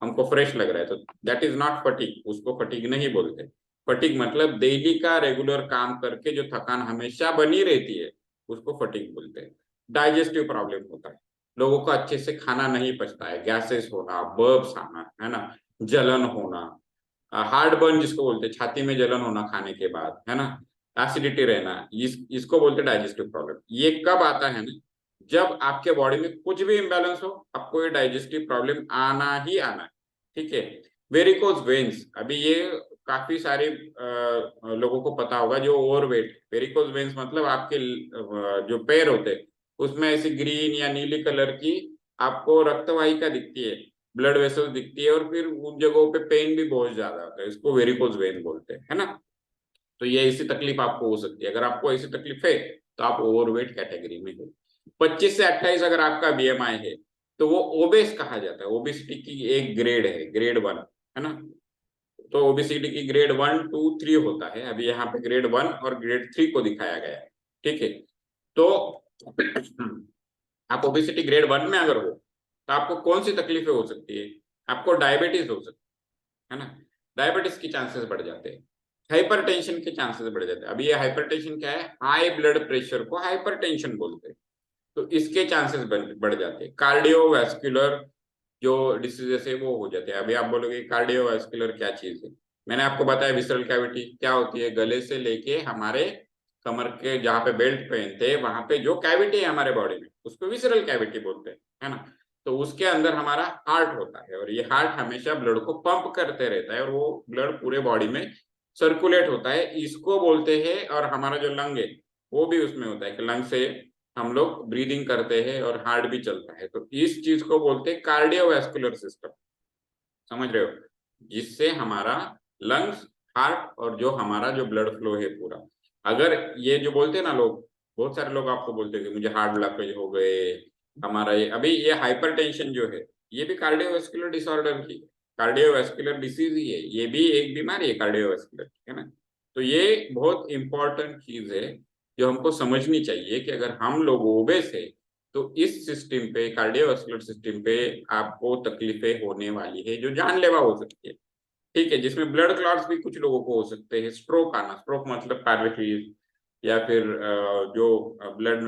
हमको फ्रेश लग रहा है, तो दैट इज नॉट फटीग, उसको फटीग नहीं बोलते। फटीग मतलब डेली का रेगुलर काम करके जो थकान हमेशा बनी रहती है उसको फटीग बोलते हैं। डाइजेस्टिव प्रॉब्लम होता है, लोगों को अच्छे से खाना नहीं पचता है, गैसेस होना, बर्ब्स आना, है ना, जलन होना, हार्ट बर्न जिसको बोलते हैं, छाती में जलन होना खाने के बाद, है ना, एसिडिटी रहना, इसको बोलते हैं डाइजेस्टिव प्रॉब्लम। ये कब आता है ना, जब आपके बॉडी में कुछ भी इम्बैलेंस हो, आपको ये डाइजेस्टिव प्रॉब्लम आना ही आना है, ठीक है। वेरिकोज वेन्स, अभी ये काफी सारे लोगों को पता होगा जो ओवरवेट। वेरिकोज वेन्स मतलब आपके जो पैर होते हैं उसमें ऐसी ग्रीन या नीली कलर की आपको रक्तवाहिका दिखती है, ब्लड वेसल्स दिखती है, और फिर उन जगहों पे पेन भी बहुत ज्यादा होता है, इसको वेरिकोज वेन बोलते हैं, है ना। तो ये ऐसी तकलीफ आपको हो सकती है, अगर आपको ऐसी तकलीफ है तो आप ओवरवेट कैटेगरी में हो। 25 से 28 अगर आपका बीएमआई है तो वो ओबेस कहा जाता है, ओबेसिटी की एक ग्रेड है, ग्रेड 1, है ना। तो ओबेसिटी की ग्रेड 1, 2, 3 होता है, अभी यहाँ पे ग्रेड 1 और ग्रेड 3 को दिखाया गया है, ठीक है। तो आप ओबेसिटी ग्रेड 1 में अगर हो तो आपको कौन सी तकलीफें हो सकती है? आपको डायबिटीज हो सकती है ना, डायबिटीज के चांसेस बढ़ जाते हैं, हाइपरटेंशन के चांसेस बढ़ जाते हैं। अभी ये हाइपरटेंशन क्या है? हाई ब्लड प्रेशर को हाइपरटेंशन बोलते हैं, तो इसके चांसेस बढ़ जाते हैं। कार्डियोवैस्कुलर जो डिसीजेस है वो हो जाते हैं। अभी आप बोलोगे कार्डियोवैस्कुलर क्या चीज है? मैंने आपको बताया विसरल कैविटी क्या होती है, गले से लेके हमारे कमर के जहाँ पे बेल्ट पहनते हैं वहां पे जो कैविटी है हमारे बॉडी में उसको विसरल कैविटी बोलते हैं, है ना। तो उसके अंदर हमारा हार्ट होता है और ये हार्ट हमेशा ब्लड को पंप करते रहता है और वो ब्लड पूरे बॉडी में सर्कुलेट होता है, इसको बोलते हैं। और हमारा जो लंग है वो भी उसमें होता है कि लंग से हम लोग ब्रीदिंग करते हैं और हार्ट भी चलता है, तो इस चीज को बोलते हैं कार्डियोवैस्कुलर सिस्टम, समझ रहे हो, जिससे हमारा लंग्स, हार्ट और जो हमारा जो ब्लड फ्लो है पूरा। अगर ये जो बोलते हैं ना लोग, बहुत सारे लोग आपको बोलते हैं कि मुझे हार्ट ब्लॉकेज हो गए, हमारा ये अभी ये हाइपरटेंशन जो है ये भी कार्डियोवैस्कुलर डिसऑर्डर की, कार्डियोवैस्कुलर डिसीज ही है, ये भी एक बीमारी है कार्डियोवैस्कुलर, है ना। तो ये बहुत इंपॉर्टेंट चीज है जो हमको समझनी चाहिए कि अगर हम लोग ओबेस है तो इस सिस्टम पे, कार्डियोवास्कुलर सिस्टम पे आपको तकलीफें होने वाली है जो जानलेवा हो सकती है, ठीक है। जिसमें ब्लड क्लॉट्स भी कुछ लोगों को हो सकते हैं, स्ट्रोक आना, स्ट्रोक मतलब पैरालिसिस, या फिर जो ब्लड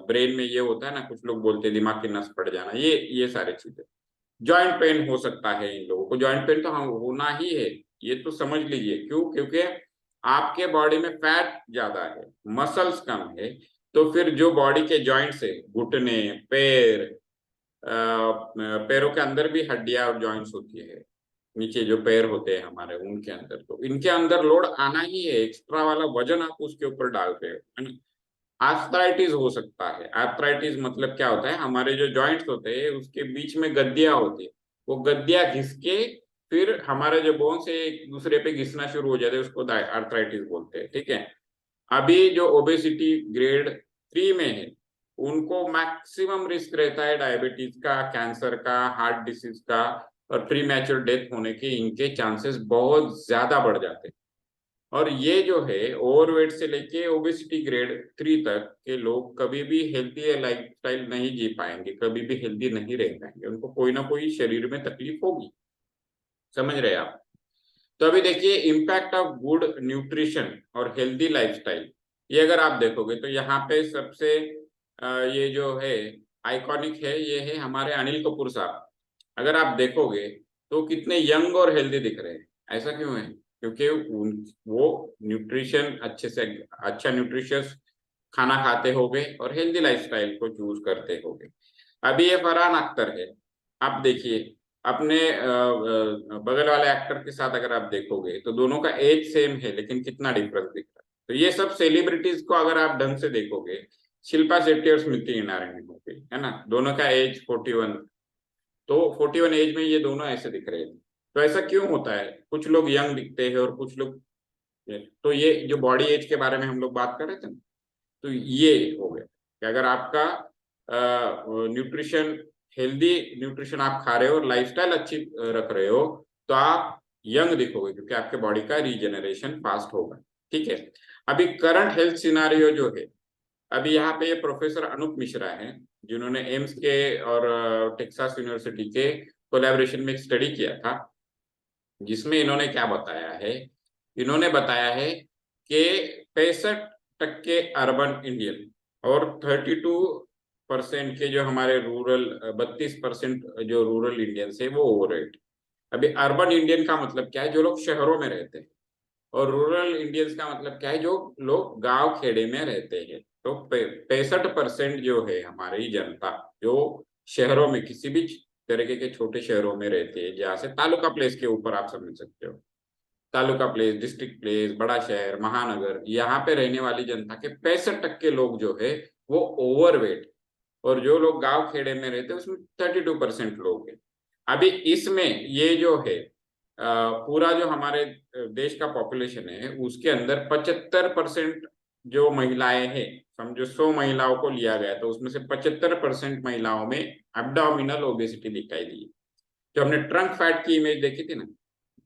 ब्रेन में ये होता है ना, कुछ लोग बोलते हैं दिमाग की नस फट जाना, ये सारी चीजें। जॉइंट पेन हो सकता है, इन लोगों को जॉइंट पेन तो हाँ होना ही है, ये तो समझ लीजिए। क्यों? क्योंकि आपके बॉडी में फैट ज्यादा है, मसल्स कम है, तो फिर जो बॉडी के जॉइंट्स है, घुटने, पैर, पैरों के अंदर भी हड्डियां और जॉइंट्स होती है, नीचे जो पैर होते हैं हमारे उनके अंदर, तो इनके अंदर लोड आना ही है, एक्स्ट्रा वाला वजन आप उसके ऊपर डालते हो, है ना। आर्थराइटिस हो सकता है। आर्थराइटिस मतलब क्या होता है, हमारे जो जॉइंट्स होते हैं उसके बीच में गद्दियां होती है, वो गद्दियां घिस के फिर हमारे जो बोन से एक दूसरे पे घिसना शुरू हो जाते हैं, उसको आर्थराइटिस बोलते हैं, ठीक है। अभी जो ओबेसिटी ग्रेड 3 में है, उनको मैक्सिमम रिस्क रहता है डायबिटीज का, कैंसर का, हार्ट डिसीज का, और प्री मैच्योर डेथ होने के इनके चांसेस बहुत ज्यादा बढ़ जाते हैं। और ये जो है ओवरवेट से लेके ओबेसिटी ग्रेड 3 तक के लोग कभी भी हेल्थी लाइफस्टाइल नहीं जी पाएंगे, कभी भी हेल्थी नहीं रह पाएंगे, उनको कोई ना कोई शरीर में तकलीफ होगी। समझ रहे हैं आप? तो अभी देखिए इम्पैक्ट ऑफ गुड न्यूट्रिशन और हेल्दी लाइफस्टाइल, ये अगर आप देखोगे तो यहाँ पे सबसे ये जो है आइकॉनिक है, ये है हमारे अनिल कपूर साहब। अगर आप देखोगे तो कितने यंग और हेल्दी दिख रहे हैं। ऐसा क्यों है? क्योंकि वो न्यूट्रिशन अच्छे से अच्छा न्यूट्रिशियस खाना खाते होंगे और हेल्दी लाइफस्टाइल को चूज करते होंगे। अभी ये फरहान अख्तर है, आप देखिए अपने बगल वाले एक्टर के साथ अगर आप देखोगे तो दोनों का एज सेम है, लेकिन कितना डिफरेंस दिख रहा है। तो ये सब सेलिब्रिटीज को अगर आप ढंग से देखोगे, शिल्पा शेट्टी और स्मृति ईरानी हो गई, है ना, दोनों का एज 41, तो 41 एज में ये दोनों ऐसे दिख रहे थे। तो ऐसा क्यों होता है? कुछ लोग यंग दिखते हैं और कुछ लोग, तो ये जो बॉडी एज के बारे में हम लोग बात कर रहे थे ना, तो ये हो गया कि अगर आपका न्यूट्रिशन, हेल्दी न्यूट्रिशन आप खा रहे हो और लाइफस्टाइल अच्छी रख रहे हो, तो आप यंग दिखोगे, क्योंकि आपके बॉडी का रीजनरेशन फास्ट होगा। ठीक है। अभी करंट हेल्थ सिनारियो जो है, अभी यहाँ पे प्रोफेसर अनूप मिश्रा हैं, जिन्होंने एम्स के और टेक्सास यूनिवर्सिटी के कोलैबोरेशन में एक स्टडी किया था, जिसमें इन्होंने क्या बताया है, इन्होंने बताया है कि 65% अर्बन इंडियन और 32% के जो हमारे रूरल, 32% जो रूरल इंडियंस है वो ओवरवेट। अभी अर्बन इंडियन का मतलब क्या है? जो लोग शहरों में रहते हैं। और रूरल इंडियंस का मतलब क्या है? जो लोग गांव खेड़े में रहते हैं। तो 65% जो है हमारी जनता, जो शहरों में किसी भी तरीके के छोटे शहरों में रहते हैं, जहाँ से तालुका प्लेस के ऊपर आप समझ सकते हो, तालुका प्लेस, डिस्ट्रिक्ट प्लेस, बड़ा शहर, महानगर, यहाँ पे रहने वाली जनता के 65% लोग जो है वो ओवरवेट। और जो लोग गांव खेड़े में रहते हैं उसमें 32% लोग हैं। अभी इसमें ये जो है पूरा जो हमारे देश का पॉपुलेशन है उसके अंदर 75% जो महिलाएं हैं, समझो 100 महिलाओं को लिया गया तो उसमें से 75% महिलाओं में एब्डोमिनल ओबेसिटी दिखाई दी। जो हमने ट्रंक फैट की इमेज देखी थी ना,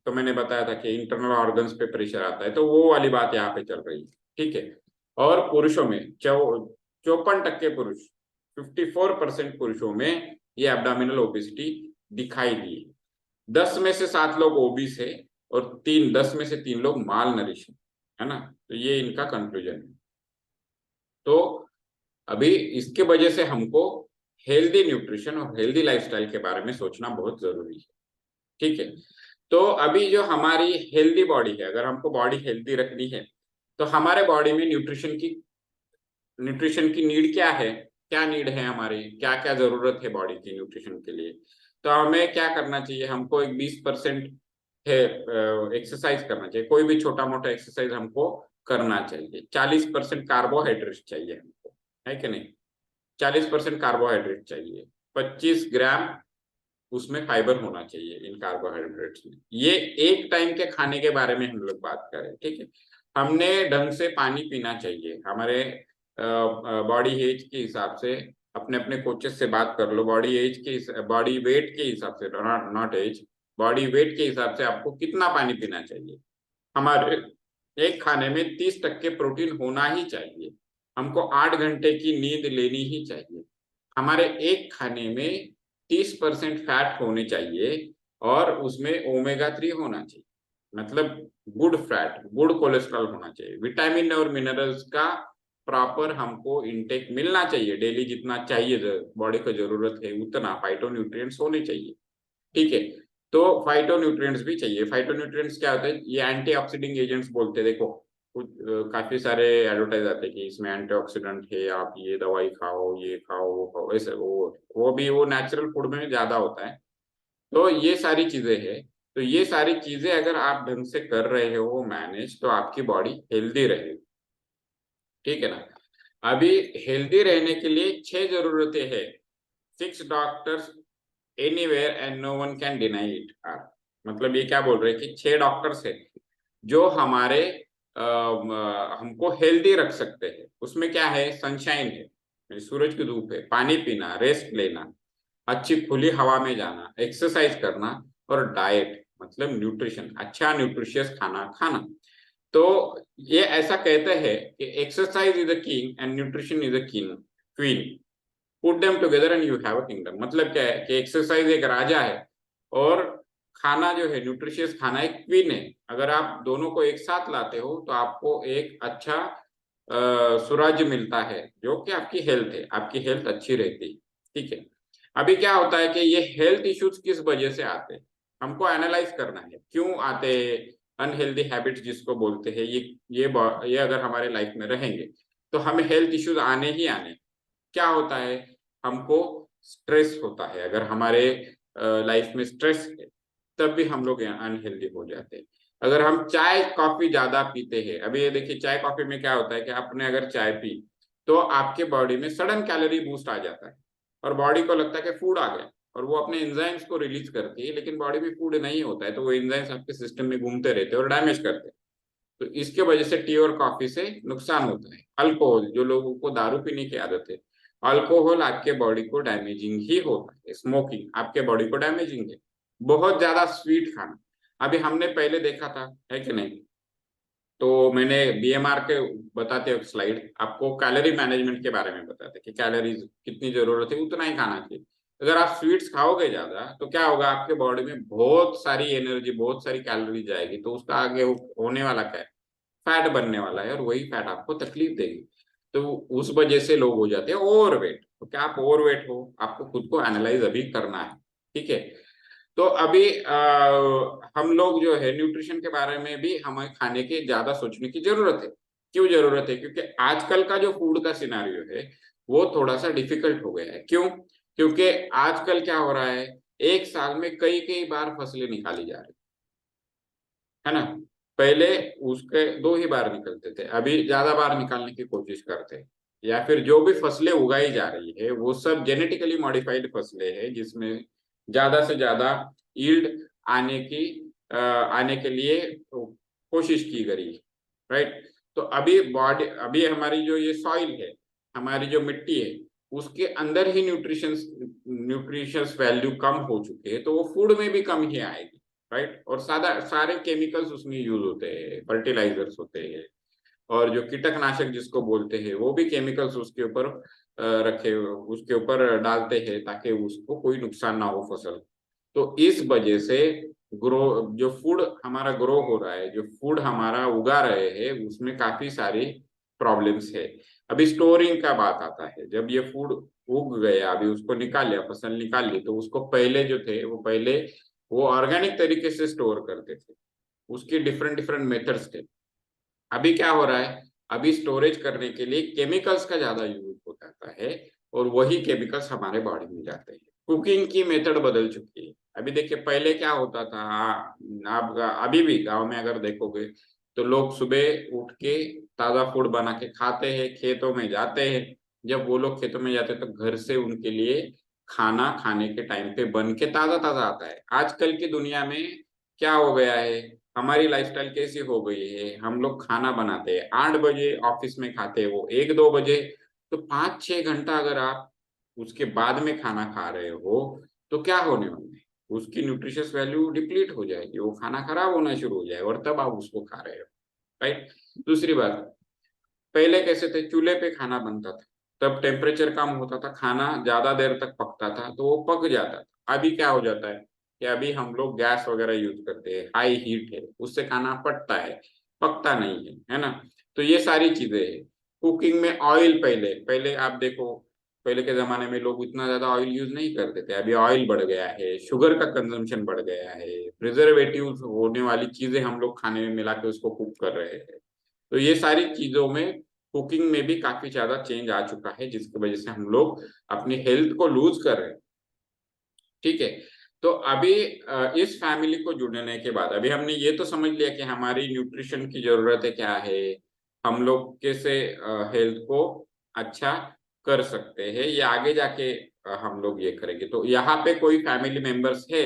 तो मैंने बताया था कि इंटरनल ऑर्गन्स पे प्रेशर आता है, तो वो वाली बात यहाँ पे चल रही है। ठीक है। और पुरुषों में 54% पुरुष, 54% पुरुषों में ये एब्डोमिनल ओबेसिटी दिखाई दी। 10 में से 7 लोग ओबीस है और 10 में से 3 लोग माल नरिश है ना। तो ये इनका कंक्लूजन है। तो अभी इसके वजह से हमको हेल्दी न्यूट्रिशन और हेल्दी लाइफस्टाइल के बारे में सोचना बहुत जरूरी है। ठीक है। तो अभी जो हमारी हेल्दी बॉडी है, अगर हमको बॉडी हेल्दी रखनी है तो हमारे बॉडी में न्यूट्रिशन की नीड क्या है, क्या नीड है हमारी, क्या क्या जरूरत है बॉडी की न्यूट्रिशन के लिए। तो हमें क्या करना चाहिए? हमको एक 20% है एक्सरसाइज करना चाहिए, कोई भी छोटा मोटा एक्सरसाइज हमको करना चाहिए। 40% कार्बोहाइड्रेट चाहिए हमको, है कि नहीं? 40% कार्बोहाइड्रेट चाहिए, 25 ग्राम उसमें फाइबर होना चाहिए इन कार्बोहाइड्रेट्स में। ये एक टाइम के खाने के बारे में हम लोग बात करें। ठीक है। हमने ढंग से पानी पीना चाहिए। हमारे बॉडी एज के हिसाब से अपने अपने कोचेस से बात कर लो, बॉडी वेट के हिसाब से, नॉट एज, बॉडी वेट के हिसाब से आपको कितना पानी पीना चाहिए। हमारे एक खाने में 30% प्रोटीन होना ही चाहिए। हमको 8 घंटे की नींद लेनी ही चाहिए। हमारे एक खाने में 30% फैट होने चाहिए और उसमें ओमेगा 3 होना चाहिए, मतलब गुड फैट, गुड कोलेस्ट्रॉल होना चाहिए। विटामिन और मिनरल्स का प्रॉपर हमको इनटेक मिलना चाहिए, डेली जितना चाहिए बॉडी को जरूरत है उतना फाइटोन्यूट्रिएंट्स होने चाहिए। ठीक है, तो फाइटोन्यूट्रिएंट्स भी चाहिए। फाइटोन्यूट्रिएंट्स क्या होते हैं, ये एंटीऑक्सीडेंट एजेंट्स बोलते हैं। देखो कुछ काफी सारे एडवर्टाइज आते हैं कि इसमें एंटीऑक्सीडेंट है, आप ये दवाई खाओ, ये खाओ, वो खाओ, ऐसे वो भी वो नेचुरल फूड में ज्यादा होता है। तो ये सारी चीजें हैं। तो ये सारी चीजें अगर आप ढंग से कर रहे हो मैनेज, तो आपकी बॉडी हेल्दी रहेगी। ठीक है ना। अभी हेल्दी रहने के लिए 6 जरूरतें हैं। 6 doctors anywhere and no one can deny it are. मतलब ये क्या बोल रहे हैं कि 6 डॉक्टर्स है जो हमारे हमको हेल्दी रख सकते हैं। उसमें क्या है, सनशाइन है, सूरज की धूप है, पानी पीना, रेस्ट लेना, अच्छी खुली हवा में जाना, एक्सरसाइज करना, और डाइट मतलब न्यूट्रिशन, अच्छा न्यूट्रिशियस खाना खाना। तो ये ऐसा कहते हैं कि exercise is a king and nutrition is a king queen, put them together and you have a kingdom. मतलब क्या है कि एक्सरसाइज एक राजा है और खाना जो है न्यूट्रिशियस खाना एक क्वीन है। अगर आप दोनों को एक साथ लाते हो तो आपको एक अच्छा सुराज्य मिलता है, जो कि आपकी हेल्थ है, आपकी हेल्थ अच्छी रहती है। ठीक है। अभी क्या होता है कि ये हेल्थ इश्यूज किस वजह से आते हैं, हमको एनालाइज करना है क्यों आते हैं। अनहेल्दी हैबिट्स जिसको बोलते हैं, ये अगर हमारे लाइफ में रहेंगे तो हमें हेल्थ इश्यूज आने ही आने। क्या होता है, हमको स्ट्रेस होता है। अगर हमारे लाइफ में स्ट्रेस है तब भी हम लोग अनहेल्दी हो जाते हैं। अगर हम चाय कॉफी ज्यादा पीते हैं, अभी ये देखिए चाय कॉफी में क्या होता है कि आपने अगर चाय पी तो आपके बॉडी में सडन कैलोरी बूस्ट आ जाता है और बॉडी को लगता है कि फूड आ गया, और वो अपने एंजाइम्स को रिलीज करती है, लेकिन बॉडी में फूड नहीं होता है, तो वो एंजाइम्स आपके सिस्टम में घूमते रहते हैं और डैमेज करते हैं। तो इसके वजह से टी और कॉफी से नुकसान होता है। अल्कोहल, जो लोगों को दारू पीने की आदत है, अल्कोहल आपके बॉडी को डैमेजिंग ही होता है। स्मोकिंग आपके बॉडी को डैमेजिंग है। बहुत ज्यादा स्वीट खाना, अभी हमने पहले देखा था, है कि नहीं। तो मैंने बीएमआर के बताते हो स्लाइड आपको कैलोरी मैनेजमेंट के बारे में बताते कि कैलोरीज कितनी जरूरत है उतना ही खाना चाहिए। अगर आप स्वीट्स खाओगे ज्यादा तो क्या होगा, आपके बॉडी में बहुत सारी एनर्जी, बहुत सारी कैलोरी जाएगी, तो उसका आगे होने वाला क्या है, फैट बनने वाला है, और वही फैट आपको तकलीफ देगी। तो उस वजह से लोग हो जाते हैं ओवरवेट। तो क्या आप ओवरवेट हो, आपको खुद को एनालाइज अभी करना है। ठीक है। तो अभी हम लोग जो है न्यूट्रिशन के बारे में भी हमें खाने के ज्यादा सोचने की जरूरत है। क्यों जरूरत है, क्योंकि आजकल का जो फूड का सिनारियो है वो थोड़ा सा डिफिकल्ट हो गया है। क्यों, क्योंकि आजकल क्या हो रहा है, एक साल में कई कई बार फसलें निकाली जा रही है ना। पहले उसके 2 ही बार निकलते थे, अभी ज्यादा बार निकालने की कोशिश करते हैं। या फिर जो भी फसलें उगाई जा रही है वो सब जेनेटिकली मॉडिफाइड फसलें हैं, जिसमें ज्यादा से ज्यादा यील्ड आने के लिए कोशिश की गई। राइट। तो अभी हमारी जो ये सॉइल है, हमारी जो मिट्टी है, उसके अंदर ही न्यूट्रिशंस वैल्यू कम हो चुके हैं, तो वो फूड में भी कम ही आएगी। राइट। और सारे केमिकल्स उसमें यूज होते हैं, फर्टिलाइजर्स होते हैं, और जो कीटकनाशक जिसको बोलते हैं वो भी केमिकल्स उसके ऊपर रखे, उसके ऊपर डालते हैं ताकि उसको कोई नुकसान ना हो फसल। तो इस वजह से ग्रो जो फूड हमारा ग्रो हो रहा है, जो फूड हमारा उगा रहे हैं, उसमें काफी सारी प्रॉब्लम्स है। अभी स्टोरिंग का बात आता है, जब ये फूड उग गया, अभी उसको निकाल लिया, फसल निकाल ली, तो उसको पहले जो थे वो ऑर्गेनिक तरीके से स्टोर करते थे, उसके डिफरेंट डिफरेंट मेथड्स थे। अभी क्या हो रहा है, अभी स्टोरेज करने के लिए केमिकल्स का ज्यादा यूज हो जाता है, और वही केमिकल्स हमारे बॉडी में जाते हैं। कुकिंग की मेथड बदल चुकी है। अभी देखिए पहले क्या होता था, आप अभी भी गांव में अगर देखोगे तो लोग सुबह उठ के ताजा फूड बना के खाते हैं, खेतों में जाते हैं। जब वो लोग खेतों में जाते हैं तो घर से उनके लिए खाना खाने के टाइम पे बन के ताजा ताजा आता है। आजकल की दुनिया में क्या हो गया है, हमारी लाइफस्टाइल कैसी हो गई है, हम लोग खाना बनाते हैं 8 बजे, ऑफिस में खाते हैं वो 1-2 बजे। तो 5-6 घंटा अगर आप उसके बाद में खाना खा रहे हो तो क्या होने वाला है, उसकी न्यूट्रिशियस वैल्यू डिप्लीट हो जाएगी, वो खाना खराब होना शुरू हो जाएगा, और तब आप उसको खा रहे हो। राइट। दूसरी बात, पहले कैसे थे, चूल्हे पे खाना बनता था, तब टेम्परेचर कम होता था, खाना ज्यादा देर तक पकता था, तो वो पक जाता था। अभी क्या हो जाता है कि अभी हम लोग गैस वगैरह यूज करते हैं, हाई हीट है, उससे खाना पकता है, पकता नहीं है, है ना। तो ये सारी चीजें है। कुकिंग में ऑयल, पहले पहले आप देखो, पहले के जमाने में लोग इतना ज्यादा ऑयल यूज नहीं करते थे, अभी ऑयल बढ़ गया है, शुगर का कंजम्पशन बढ़ गया है, प्रिजर्वेटिव होने वाली चीजें हम लोग खाने में मिला के उसको कुक कर रहे हैं। तो ये सारी चीजों में, कुकिंग में भी काफी ज्यादा चेंज आ चुका है, जिसकी वजह से हम लोग अपनी हेल्थ को लूज कर रहे हैं। ठीक है। तो अभी इस फैमिली को जुड़ने के बाद अभी हमने ये तो समझ लिया कि हमारी न्यूट्रिशन की जरूरत है क्या है, हम लोग कैसे हेल्थ को अच्छा कर सकते हैं, ये आगे जाके हम लोग ये करेंगे। तो यहाँ पे कोई फैमिली मेंबर्स है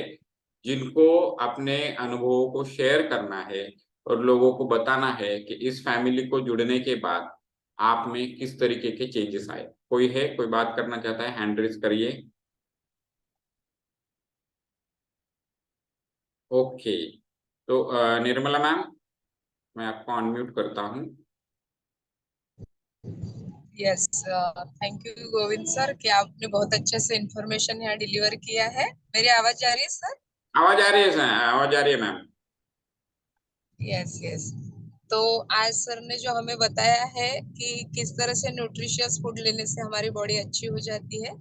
जिनको अपने अनुभवों को शेयर करना है और लोगों को बताना है कि इस फैमिली को जुड़ने के बाद आप में किस तरीके के चेंजेस आए? कोई है, कोई बात करना चाहता है? हैंड रेज करिए। ओके। तो निर्मला मैम, मैं आपको अनम्यूट करता हूँ। Yes, thank you Govind sir कि आपने बहुत अच्छे से इंफॉर्मेशन यहाँ डिलीवर किया है। मेरी आवाज आ रही है सर? आवाज आ रही है सर, आवाज आ रही है मैम। Yes yes. तो आज सर ने जो हमें बताया है कि किस तरह से न्यूट्रिशियस फूड लेने से हमारी बॉडी अच्छी हो जाती है,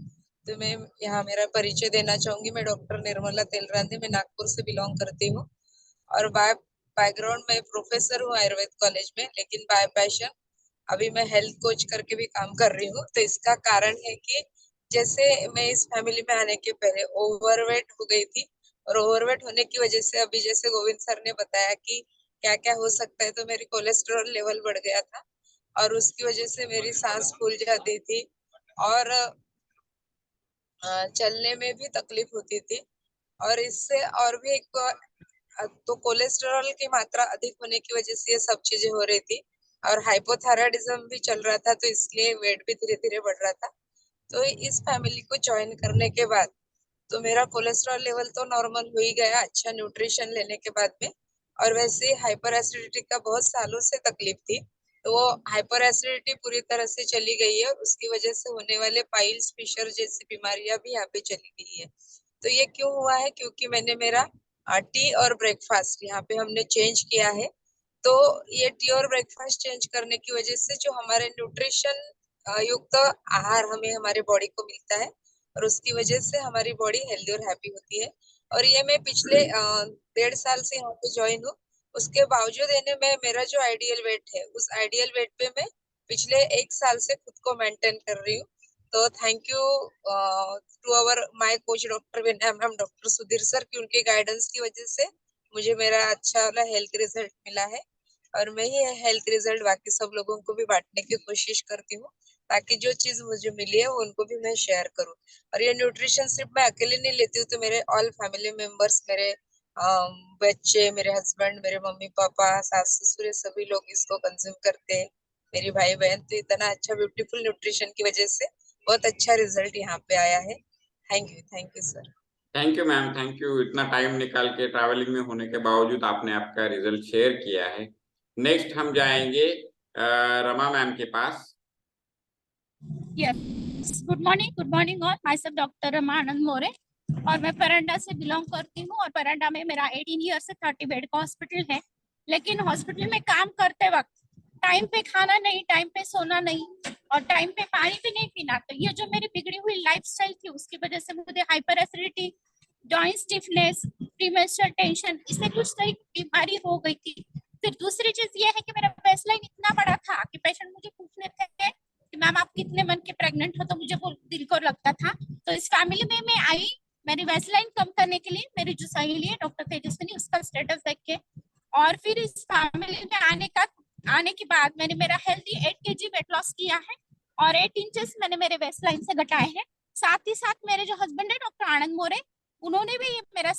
तो मैं यहाँ मेरा परिचय देना चाहूंगी। मैं डॉक्टर निर्मला तेलरांधे, मैं नागपुर से बिलोंग करती हूँ और बाय बैकग्राउंड में प्रोफेसर हूँ आयुर्वेद कॉलेज में, लेकिन बाय पैशन अभी मैं हेल्थ कोच करके भी काम कर रही हूँ। तो इसका कारण है कि जैसे मैं इस फैमिली में आने के पहले ओवरवेट हो गई थी, और ओवरवेट होने की वजह से अभी जैसे गोविंद सर ने बताया कि क्या क्या हो सकता है, तो मेरी कोलेस्ट्रॉल लेवल बढ़ गया था और उसकी वजह से मेरी सांस फूल जाती थी और चलने में भी तकलीफ होती थी। और इससे और भी एक तो कोलेस्टेरॉल की मात्रा अधिक होने की वजह से ये सब चीजें हो रही थी और हाइपोथायराइडिज्म भी चल रहा था, तो इसलिए वेट भी धीरे धीरे बढ़ रहा था। तो इस फैमिली को ज्वाइन करने के बाद तो मेरा कोलेस्ट्रॉल लेवल तो नॉर्मल हो ही गया अच्छा न्यूट्रिशन लेने के बाद में। और वैसे हाइपर एसिडिटी का बहुत सालों से तकलीफ थी, तो वो हाइपर एसिडिटी पूरी तरह से चली गई है और उसकी वजह से होने वाले पाइल्स फिशर जैसी बीमारियां भी यहाँ पे चली गई है। तो ये क्यों हुआ है? क्योंकि मैंने मेरा टी और ब्रेकफास्ट यहाँ पे हमने चेंज किया है। तो ये टी और ब्रेकफास्ट चेंज करने की वजह से जो हमारे न्यूट्रिशन युक्त आहार हमें हमारे बॉडी को मिलता है और उसकी वजह से हमारी बॉडी हेल्दी और हैप्पी होती है। और ये मैं पिछले 1.5 साल से यहाँ पे ज्वाइन हूँ। उसके बावजूद इन्हें मैं मेरा जो आइडियल वेट है उस आइडियल वेट पे मैं पिछले 1 साल से खुद को मेंटेन कर रही हूँ। तो thank you to our my coach doctor Vinay ma'am, doctor Sudhir sir की उनके गाइडेंस की वजह से मुझे मेरा अच्छा वाला हेल्थ रिजल्ट मिला है। और मैं ये हेल्थ रिजल्ट बाकी सब लोगों को भी बांटने की कोशिश करती हूँ ताकि जो चीज मुझे मिली है वो उनको भी मैं शेयर करूँ। और ये न्यूट्रिशन सिर्फ मैं अकेले नहीं लेती हूँ, तो मेरे ऑल फैमिली मेंबर्स, मेरे बच्चे, मेरे हस्बैंड, मेरे मम्मी पापा, सास ससुर, सभी लोग इसको कंज्यूम करते हैं, मेरी भाई बहन। तो इतना अच्छा ब्यूटीफुल न्यूट्रिशन की वजह से बहुत अच्छा रिजल्ट यहाँ पे आया है। Thank you sir. Thank you ma'am, thank you, इतना टाइम निकाल के ट्रैवलिंग में होने के बावजूद आपने आपका रिजल्ट शेयर किया है। नेक्स्ट हम जाएंगे रमा मैम के पास। Yes, good morning all. Myself doctor Rama Anand More और मैं परंडा से बिलोंग करती हूँ और परंडा में मेरा 18 ईयर से 30 बेड का हॉस्पिटल है। लेकिन हॉस्पिटल में काम करते वक्त टाइम पे खाना नहीं, टाइम पे सोना नहीं और टाइम पे पानी भी नहीं पीना, तो ये जो मेरी बिगड़ी हुई लाइफस्टाइल थी उसकी वजह से मुझे hyper acidity, joint stiffness, premenstrual tension, इससे कुछ तरह की बीमारी हो गई थी। फिर दूसरी चीज ये है कि मेरा बेसलाइन इतना बड़ा था कि पेशेंट मुझे पूछने थे कि मैम आप कितने मन के प्रेग्नेंट हो, तो मुझे वो दिल को लगता था। तो इस फैमिली में मैं आई मेरी वेस्टलाइन कम करने के लिए, मेरी जो सहेली है डॉक्टर तेजस्विनी, उसका स्टेटस देख के, और फिर इस फैमिली में आने के बाद मैंने मेरा हेल्दी 8 kg वेट लॉस किया है और 8 इंचेस मैंने मेरे वेस्टलाइन से घटाए हैं। साथ ही साथ मेरे जो हस्बैंड है डॉक्टर आनंद मोरे, उन्होंने भी मेरा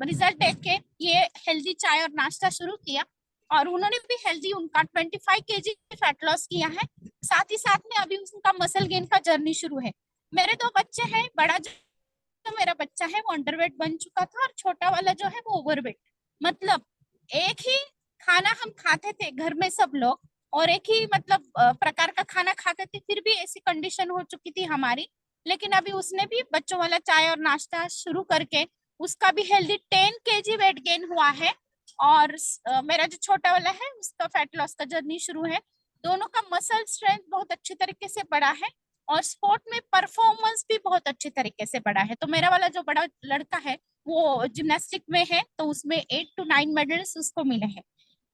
रिजल्ट देख के ये हेल्दी चाय और नाश्ता शुरू किया और उन्होंने भी हेल्दी उनका 25 kg फैट लॉस किया है। साथ ही साथ में अभी उनका मसल गेन का जर्नी शुरू है। मेरे 2 बच्चे हैं, बड़ा जो मेरा बच्चा है वो अंडरवेट बन चुका था और छोटा वाला जो है वो ओवरवेट। मतलब एक ही खाना हम खाते थे घर में सब लोग और एक ही मतलब प्रकार का खाना खाते थे, फिर भी ऐसी कंडीशन हो चुकी थी हमारी। लेकिन अभी उसने भी बच्चों वाला चाय और नाश्ता शुरू करके उसका भी हेल्दी 10 kg वेट गेन हुआ है और मेरा जो छोटा वाला है उसका फैट लॉस का जर्नी शुरू है। दोनों का मसल स्ट्रेंथ बहुत अच्छे तरीके से बढ़ा है और स्पोर्ट में परफॉर्मेंस भी बहुत अच्छे तरीके से बढ़ा है। तो मेरा वाला जो बड़ा लड़का है वो जिम्नास्टिक में है, तो उसमें 8 to 9 मेडल्स उसको मिले हैं।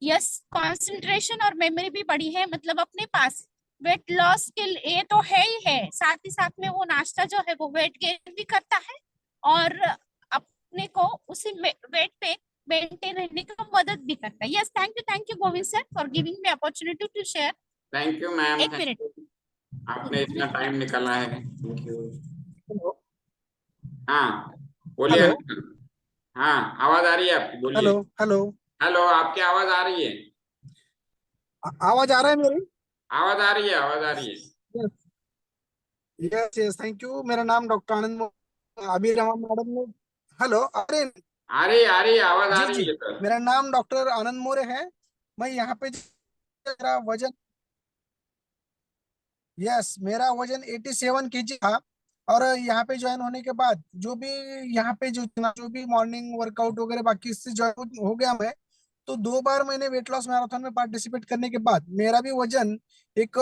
यस, कंसंट्रेशन और मेमोरी भी बढ़ी है, मतलब अपने पास वेट लॉस के लिए तो है ही है, साथ ही साथ में वो नाश्ता जो है वो वेट गेन भी करता है और अपने को उसी वेट पे मेंटेन रहने का मदद भी करता है। Yes, thank you Govind sir for giving me opportunity to share. Thank you ma'am, एक मिनट। आपने इतना टाइम निकाला है, थैंक यू। हेलो हाँ बोलिए हेलो अंकल। हाँ आवाज आ रही है आपकी, बोलिए। हेलो हेलो हेलो, आपकी आवाज आ रही है? आवाज आ रहा है मेरी? आवाज आ रही है, आवाज आ रही है। Yes yes, thank you. मेरा नाम डॉक्टर अभी रमा मैडम ने। हेलो, अरे आ रही है, आवाज आ जी रही जी, है सर। मेरा नाम डॉक्टर आनंद मोरे है। मैं यहाँ पे मेरा वजन, यस, मेरा वजन 87 kg था। और यहाँ पे ज्वाइन होने के बाद जो भी यहाँ पे जो भी मॉर्निंग वर्कआउट वगैरह बाकी इससे ज्वाइन हो गया मैं। तो 2 बार मैंने वेट लॉस मैराथन में पार्टिसिपेट करने के बाद मेरा भी वजन एक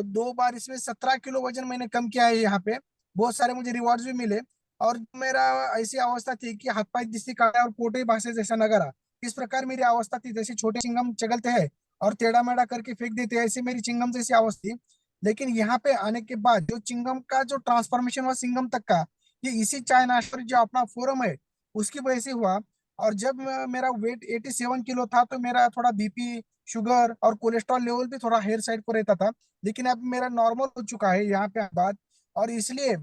2 बार इसमें 17 किलो वजन मैंने कम किया है यहाँ पे। बहुत सारे मुझे रिवॉर्ड्स भी मिले। और मेरा ऐसी अवस्था थी कि हाथ पाई दिसती काला और पोटे भाषे जैसा नगारा, इस प्रकार मेरी अवस्था थी। जैसे छोटे चिंगम चगलते हैं और टेढ़ा मेढ़ा करके फेंक देते हैं, ऐसे मेरी चिंगम जैसी अवस्था थी। लेकिन यहाँ पे आने के बाद जो चिंगम का जो ट्रांसफॉर्मेशन हुआ सिंगम तक का, ये इसी चाय नाश्ता जो अपना फोरम है उसकी वजह से हुआ। और जब मेरा वेट 87 किलो था तो मेरा थोड़ा बीपी, शुगर और कोलेस्ट्रॉल लेवल भी थोड़ा हेयर साइड पर रहता था। लेकिन अब मेरा नॉर्मल हो चुका है यहाँ पे बाद। और इसलिए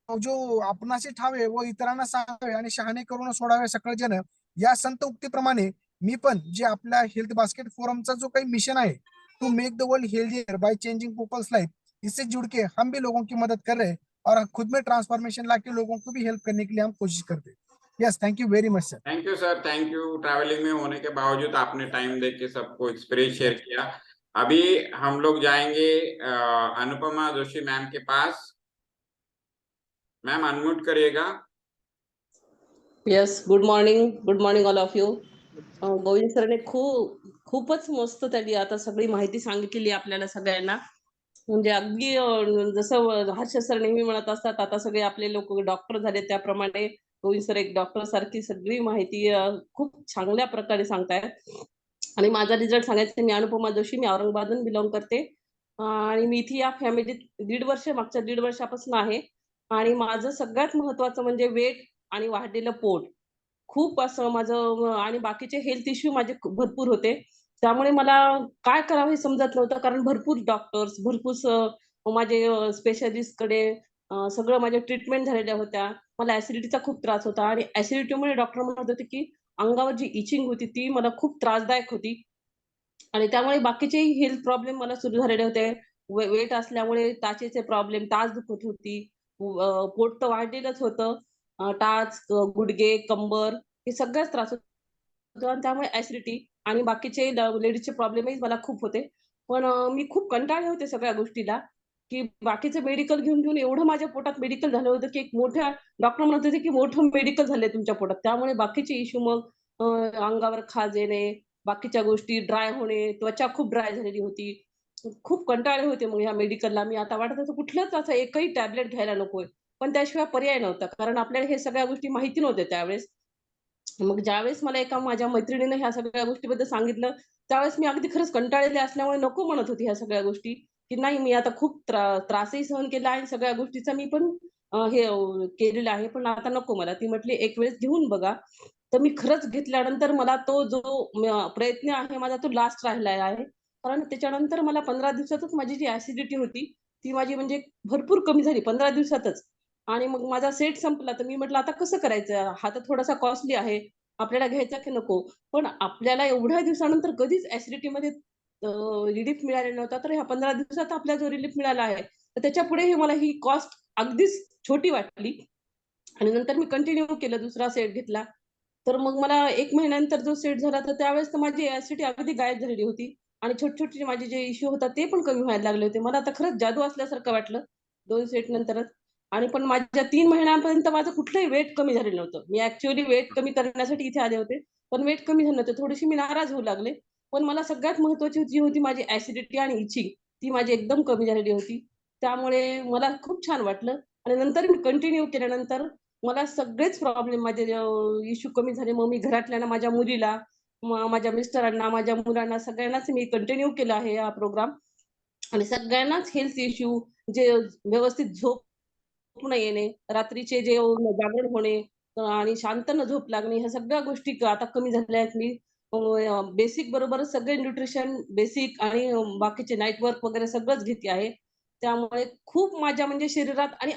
तो जो आपणाशी ठावे वो इतरांना सांगावे आणि शहाणे करून सोडावे सकळ जन, या संत उक्तीप्रमाणे मी पण जे आपल्या हेल्थ बास्केट फोरमचा जो काही मिशन है, to make the world healthier by changing people's life, इससे जुड़ के हम भी लोगों की मदद कर रहे हैं और खुद में ट्रांसफॉर्मेशन लाके लोगों को भी हेल्प करने के लिए हम कोशिश करते हैं। Yes, thank you very much sir. Thank you sir, thank you. Travelling में होने के बावजूद आपने टाइम दे के सबको एक्सपीरियंस शेयर किया। अभी हम लोग जाएंगे अनुपमा जोशी मैम के पास। मैम अनम्यूट करिएगा। Yes, good morning all of you. Govind सरने खूपच मस्त त्यांनी आता सगळी माहिती सांगितलेली आपल्याला सगळ्यांना. म्हणजे अगदी जसं हर्ष सर नेहमी म्हणत असतात, आता सगळे आपले लोक डॉक्टर झाले, त्याप्रमाणे गोविंद सर एक डॉक्टर सारखी सगळी माहिती खूप चांगल्या प्रकारे सांगतायत. आणि माझा रिझल्ट सांगायचा, मी अनुपमा जोशी, मी औरंगाबादहून बिलॉंग करते. आणि मी इथे या फॅमिलीत 1.5 वर्ष, मागच्या 1.5 वर्षापासून आहे. आणि माझं सगळ्यात महत्वाचं म्हणजे वेट आणि वाढलेलं पोट. खूप असं माझं आणि बाकीचे हेल्थ इश्यू माझे भरपूर होते. त्यामुळे मला काय करावं हे समजत नव्हतं, कारण भरपूर डॉक्टर्स, भरपूर माझे स्पेशालिस्टकडे सगळं माझ्या ट्रीटमेंट झालेल्या होत्या. मला ॲसिडिटीचा खूप त्रास होता आणि ॲसिडिटीमुळे डॉक्टर म्हणत होते, की अंगावर जी इचिंग होती ती मला खूप त्रासदायक होती. आणि त्यामुळे बाकीचेही हेल्थ प्रॉब्लेम मला सुरू झालेले होते. वेट असल्यामुळे टाचेचे प्रॉब्लेम, टाच दुखत होती. पोट तर वाढलेलंच होतं. टाच, गुडघे, कंबर हे सगळेच त्रास होतो आणि त्यामुळे ॲसिडिटी आणि बाकीचे लेडीजचे प्रॉब्लेमही मला खूप होते. पण मी खूप कंटाळले होते सगळ्या गोष्टीला, की बाकीचं मेडिकल घेऊन एवढं माझ्या पोटात मेडिकल झालं होतं, की एक मोठ्या डॉक्टर म्हणत होते, की मोठं मेडिकल झालंय तुमच्या पोटात. त्यामुळे बाकीचे इश्यू मग अंगावर खाज येणे, बाकीच्या गोष्टी ड्राय होणे, त्वचा खूप ड्राय झालेली होती. खूप कंटाळले होते मग ह्या मेडिकलला. मी आता वाटत होतं कुठलंच असं एकही टॅबलेट घ्यायला नकोय. पण त्याशिवाय पर्याय नव्हता. कारण आपल्याला हे सगळ्या गोष्टी माहिती नव्हत्या त्यावेळेस. मग ज्यावेळेस मला एका माझ्या मैत्रिणीने ह्या सगळ्या गोष्टीबद्दल सांगितलं, त्यावेळेस मी अगदी खरंच कंटाळलेले असल्यामुळे नको म्हणत होती ह्या सगळ्या गोष्टी, की नाही मी आता खूप त्रासही सहन केला आणि सगळ्या गोष्टीचा मी पण केलेलं आहे. पण आता नको मला. ती म्हटली, "एक वेळेस घेऊन बघा." तर मी खरंच घेतल्यानंतर मला तो जो प्रयत्न आहे माझा तो लास्ट राहिलेला आहे. कारण त्याच्यानंतर मला 15 दिवसातच माझी जी ॲसिडिटी होती, ती माझी म्हणजे भरपूर कमी झाली 15 दिवसातच. आणि मग माझा सेट संपला. तर मी म्हटलं आता कसं करायचं? हा तर थोडासा कॉस्टली आहे. आपल्याला घ्यायचा की नको? पण आपल्याला एवढ्या दिवसानंतर कधीच ॲसिडिटीमध्ये रिलीफ मिळालेला नव्हता. तर ह्या 15 दिवसात आपल्याला जो रिलीफ मिळाला आहे, तर त्याच्यापुढे मला ही कॉस्ट अगदीच छोटी वाटली. आणि नंतर मी कंटिन्यू केलं, दुसरा सेट घेतला. तर मग मला 1 महिन्यानंतर जो सेट झाला, तर त्यावेळेस तर माझी ॲसिडिटी अगदी गायब झालेली होती आणि छोटे-छोटे माझे जे इश्यू होता ते पण कमी व्हायला लागले होते. मला आता खरंच जादू असल्यासारखं वाटलं 2 सेट नंतरच. आणि पण माझ्या 3 महिन्यांपर्यंत माझं कुठलंही वेट कमी झालेलं नव्हतं. मी ॲक्चुअली वेट कमी करण्यासाठी इथे आले होते. पण वेट कमी झालं नव्हतं. थोडीशी मी नाराज होऊ लागले. पण मला सगळ्यात महत्वाची जी होती माझी ऍसिडिटी आणि इचिंग, ती माझी एकदम कमी झालेली होती. त्यामुळे मला खूप छान वाटलं आणि नंतर मी कंटिन्यू केल्यानंतर मला सगळेच प्रॉब्लेम माझे इश्यू कमी झाले. मग मी घरातल्यांना, माझ्या मुलीला, माझ्या मिस्टरांना, माझ्या मुलांना सगळ्यांनाच मी कंटिन्यू केला आहे हा प्रोग्राम आणि सगळ्यांनाच हेल्थ इश्यू, जे व्यवस्थित झोप न येणे, रात्रीचे जे जागरण होणे आणि शांत न झोप लागणे, ह्या सगळ्या गोष्टी आता कमी झाल्या आहेत. मी बेसिक बरोबरच सगळे न्यूट्रिशन बेसिक आणि बाकीचे नाईट वर्क वगैरे सगळंच घेते आहे. त्यामुळे खूप माझ्या म्हणजे शरीरात आणि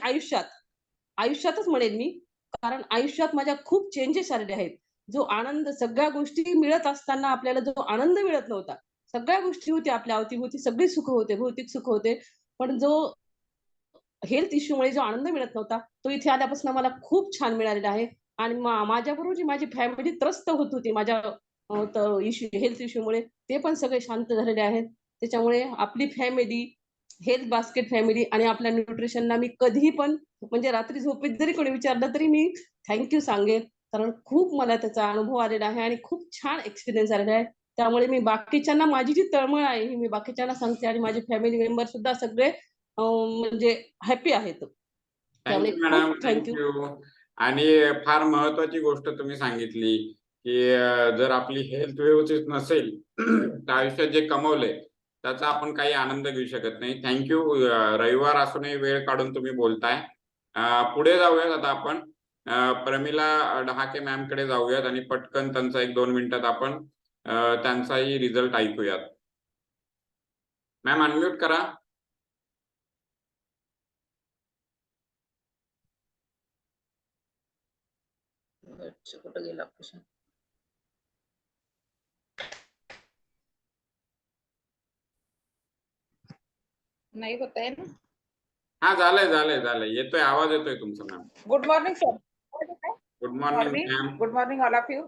आयुष्यातच म्हणेन मी, कारण आयुष्यात माझ्या खूप चेंजेस आलेले आहेत. जो आनंद, सगळ्या गोष्टी मिळत असताना आपल्याला जो आनंद मिळत नव्हता, सगळ्या गोष्टी होत्या आपल्या अवतीभोवती, सगळी सुख होते, भौतिक सुख होते, पण जो हेल्थ इश्यूमुळे जो आनंद मिळत नव्हता, तो इथे आल्यापासून मला खूप छान मिळालेला आहे. आणि माझ्याबरोबर जी माझी फॅमिली त्रस्त होत होती माझ्या हेल्थ इश्यूमुळे, ते पण सगळे शांत झालेले आहेत. त्याच्यामुळे आपली फॅमिली, हेल्थ बास्केट फॅमिली आणि आपल्या न्यूट्रिशनला मी कधीही पण म्हणजे रात्री झोपेत जरी कोणी विचारलं तरी मी थँक सांगेन. कारण खूप मला त्याचा अनुभव आलेला आहे आणि खूप छान एक्सपिरियन्स आलेला आहे. त्यामुळे मी बाकीच्यांना, माझी जी तळमळ आहे ही मी बाकीच्यांना सांगते आणि माझे फॅमिली मेंबर सुद्धा सगळे म्हणजे हॅपी आहेत. त्यामुळे थँक्यू मॅडम, खूप थँक्यू. थँक्यू. आणि फार महत्वाची गोष्ट तुम्ही सांगितली की जर आपली हेल्थ व्यवस्थित नसेल तर आयुष्यात जे कमवले त्याचा आपण काही आनंद घेऊ शकत नाही. थँक्यू. रविवार असूनही वेळ काढून तुम्ही बोलताय. पुढे जाऊयात आता आपण प्रमिला डहाके मॅम कडे जाऊयात आणि पटकन त्यांचा 1-2 मिनिटात आपण त्यांचाही रिझल्ट ऐकूयात. मॅम अनम्यूट करा. कुठं गेला प्रश्न? नाही होत आहे ना. हा, झालंय. येतोय, आवाज येतोय तुमचा ma'am. Good morning sir. Good morning ma'am. Good morning all of you.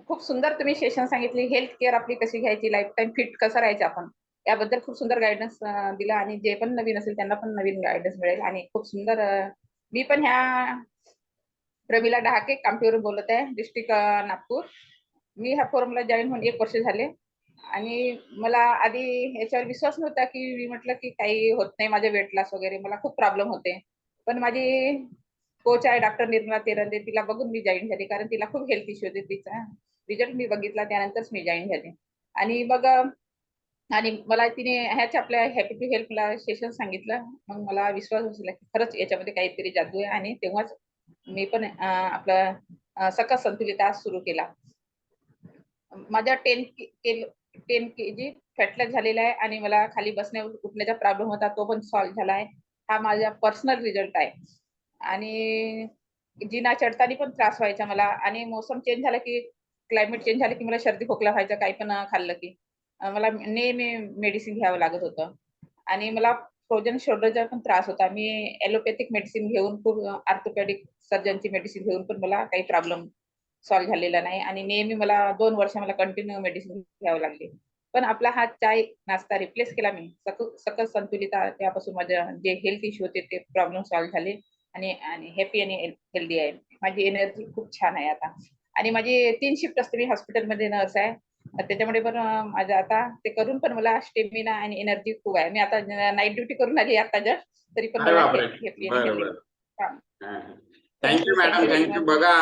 खूप सुंदर तुम्ही सेशन सांगितली. हेल्थ केअर आपली कशी घ्यायची, लाईफ टाईम फिट कसं राहायचं आपण, याबद्दल खूप सुंदर गायडन्स दिला आणि जे पण नवीन असेल त्यांना पण नवीन गायडन्स मिळेल. आणि खूप सुंदर मी पण ह्या प्रमिला डहाके कामठीवरून बोलत आहे, डिस्ट्रिक्ट नागपूर. मी ह्या फोरमला जॉईन होऊन 1 वर्ष झाले आणि मला आधी याच्यावर विश्वास नव्हता की मी म्हटलं की काही होत नाही माझे वेट लॉस वगैरे, मला खूप प्रॉब्लेम होते. पण माझी कोच आहे डॉक्टर निर्मला तेरंदे, तिला बघून मी जॉईन झाली कारण तिला खूप हेल्थ इश्यू होते. तिचा रिझल्ट मी बघितला त्यानंतरच मी जॉईन झाले. आणि मग आणि मला तिने ह्याच आपल्या हॅपी टू हेल्पला सेशन सांगितलं. मग मला विश्वास बसला की खरंच याच्यामध्ये काहीतरी जादू आहे आणि तेव्हाच मी पण आपलं सकस संतुलित आहार सुरू केला. माझा 10 kg फॅटलॉस झालेला आहे आणि मला खाली बसण्या उठण्याचा प्रॉब्लेम होता, तो पण सॉल्व्ह झाला आहे. हा माझा पर्सनल रिझल्ट आहे. आणि जिना चढताना पण त्रास व्हायचा मला आणि मोसम चेंज झाला की, क्लायमेट चेंज झालं की मला सर्दी खोकला व्हायचा काही पण खाल्लं की. मला नेहमी मेडिसिन घ्यावं लागत होतं आणि मला फ्रोजन शोल्डरचा पण त्रास होता. मी ॲलोपॅथिक मेडिसिन घेऊन, खूप ऑर्थोपेडिक सर्जनची मेडिसिन घेऊन पण मला काही प्रॉब्लेम सॉल्व्ह झालेला नाही आणि नेहमी मला 2 वर्ष मला कंटिन्यू मेडिसिन घ्यावं लागली. पण आपला हा चाय नाश्ता रिप्लेस केला मी सकस संतुलित आहार, त्यापासून माझे जे हेल्थ इश्यू होते ते प्रॉब्लेम सॉल्व्ह झाले आणि हॅपी आणि हेल्दी आहे. माझी एनर्जी खूप छान आहे आता. आणि माझी 3 शिफ्ट असते, मी हॉस्पिटलमध्ये नर्स आहे. त्याच्यामुळे पण माझं आता ते करून पण मला स्टेमिना आणि एनर्जी खूप आहे. मी आता नाईट ड्युटी करून आली आता जस्ट, तरी पण अरे मला बापरे. हॅपी आणि बरं हेल्दी. बरं. Thank you madam, thank you. बघा,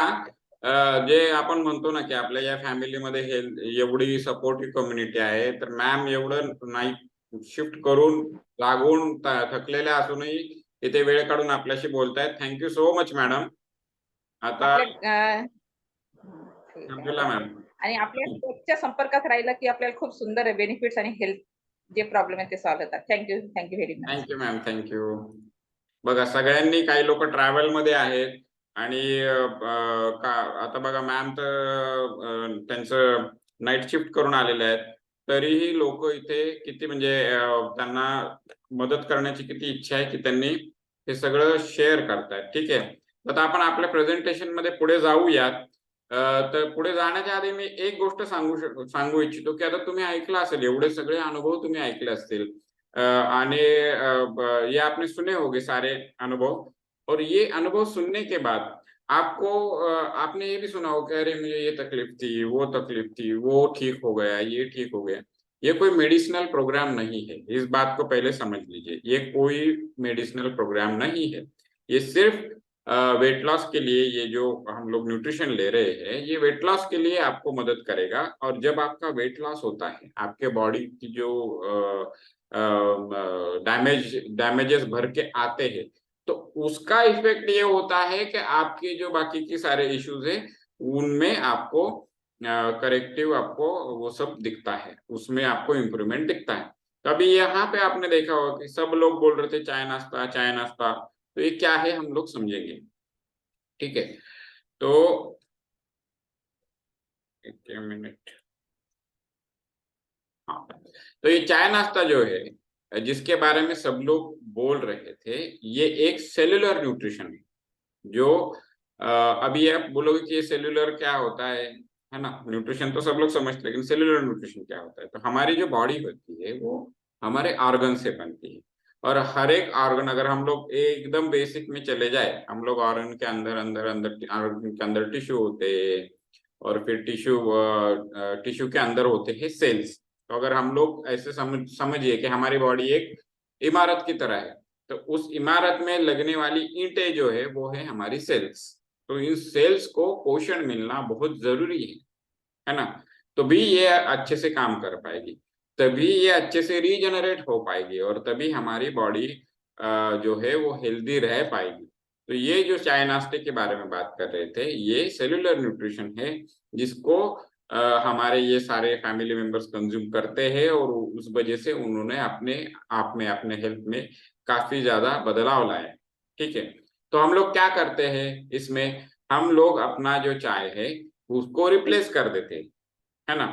जे आपण म्हणतो ना की आपल्या या फॅमिलीमध्ये हेल्थ एवढी सपोर्टिव्ह कम्युनिटी आहे, तर मॅम एवढं नाईट शिफ्ट करून लागून थकलेल्या असूनही इथे वेळ काढून आपल्याशी बोलतायत. Thank you so much madam. आता बोला मॅम. आणि आपल्या कोचच्या संपर्कात राहिलं की आपल्याला खूप सुंदर बेनिफिट्स आणि हेल्थ जे प्रॉब्लेम आहे ते सॉल्व्ह होतात. Thank you very much. Thank you ma'am, thank you. बघा, सगळ्यांनी, काही लोक ट्रॅव्हल मध्ये आहेत आणि आता बघा मॅम तर त्यांचं नाईट शिफ्ट करून आलेले आहेत, तरीही लोक इथे किती म्हणजे त्यांना मदत करण्याची किती इच्छा आहे की त्यांनी हे सगळं शेअर करतायत. ठीक आहे, आता आपण आपल्या प्रेझेंटेशन मध्ये पुढे जाऊयात. तर पुढे जाण्याच्या आधी मी एक गोष्ट सांगू इच्छितो की आता तुम्ही ऐकलं असेल, एवढे सगळे अनुभव तुम्ही ऐकले असतील आणि ये आपने सुने होंगे सारे अनुभव, और ये अनुभव सुनने के बाद आपको आपने ये भी सुना हो कि अरे मुझे ये तकलीफ थी, वो ठीक हो गया, ये ठीक हो गया। ये कोई मेडिसिनल प्रोग्राम नहीं है, इस बात को पहले समझ लीजिए। ये कोई मेडिसिनल प्रोग्राम नहीं है, ये सिर्फ वेट लॉस के लिए, ये जो हम लोग न्यूट्रिशन ले रहे हैं, ये वेट लॉस के लिए आपको मदद करेगा। और जब आपका वेट लॉस होता है, आपके बॉडी की जो डैमेजेस भर के आते हैं, तो उसका इफेक्ट ये होता है कि आपकी जो बाकी की सारे इश्यूज है उनमें आपको करेक्टिव आपको वो सब दिखता है, उसमें आपको इम्प्रूवमेंट दिखता है। तो अभी यहाँ पे आपने देखा होगा कि सब लोग बोल रहे थे चाय नाश्ता चाय नाश्ता, तो ये क्या है हम लोग समझेंगे, ठीक है। तो एक मिनट, हाँ, तो ये चाय नाश्ता जो है जिसके बारे में सब लोग बोल रहे थे, ये एक सेलुलर न्यूट्रिशन है। जो अभी आप बोलोगे कि ये सेलुलर क्या होता है ना, न्यूट्रिशन तो सब लोग समझते हैं, लेकिन सेलुलर न्यूट्रिशन क्या होता है। तो हमारी जो बॉडी होती है वो हमारे ऑर्गन से बनती है, और हर एक ऑर्गन, अगर हम लोग एकदम बेसिक में चले जाए, हम लोग ऑर्गन के अंदर अंदर अंदर ऑर्गन के अंदर टिश्यू होते हैं, और फिर टिश्यू के अंदर होते हैं सेल्स। तो अगर हम लोग ऐसे समझिए कि हमारी बॉडी एक इमारत की तरह है, तो उस इमारत में लगने वाली ईंटें जो है वो है हमारी सेल्स। तो इन सेल्स को पोषण मिलना बहुत जरूरी है ना, तो भी ये अच्छे से काम कर पाएगी, तभी ये अच्छे से रीजनरेट हो पाएगी, और तभी हमारी बॉडी जो है वो हेल्दी रह पाएगी। तो ये जो चाय नाश्ते के बारे में बात कर रहे थे, ये सेलुलर न्यूट्रिशन है, जिसको हमारे ये सारे फैमिली मेंबर्स कंज्यूम करते हैं, और उस वजह से उन्होंने अपने आप में, अपने हेल्थ में काफी ज्यादा बदलाव लाए, ठीक है। तो हम लोग क्या करते हैं इसमें, हम लोग अपना जो चाय है उसको रिप्लेस कर देते हैं, है ना।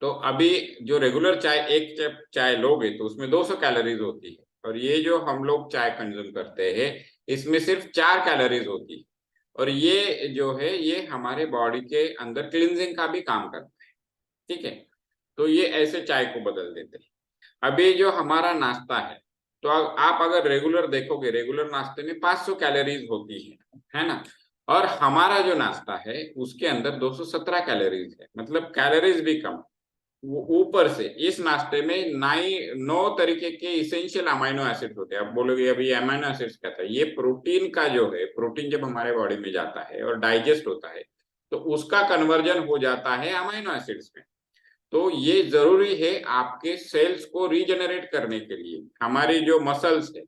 तो अभी जो रेगुलर चाय, एक कप चाय लोगे तो उसमें 200 कैलोरीज होती है, और ये जो हम लोग चाय कंज्यूम करते हैं इसमें सिर्फ 4 कैलोरीज होती है, और ये जो है ये हमारे बॉडी के अंदर क्लींजिंग का भी काम करता है, ठीक है। तो ये ऐसे चाय को बदल देते हैं। अभी जो हमारा नाश्ता है, तो आप अगर रेगुलर देखोगे, रेगुलर नाश्ते में 500 कैलोरीज होती है ना, और हमारा जो नाश्ता है उसके अंदर 217 कैलोरीज है, मतलब कैलोरीज भी कम। ऊपर से इस नाश्ते में 9 तरीके के इसेंशियल अमाइनो एसिड होते हैं। आप बोलोगे अभी अमाइनो एसिड्स क्या था, ये प्रोटीन का जो है, प्रोटीन जब हमारे बॉडी में जाता है और डाइजेस्ट होता है, तो उसका कन्वर्जन हो जाता है अमाइनो एसिड्स में। तो ये जरूरी है आपके सेल्स को रीजनरेट करने के लिए। हमारी जो मसल्स है,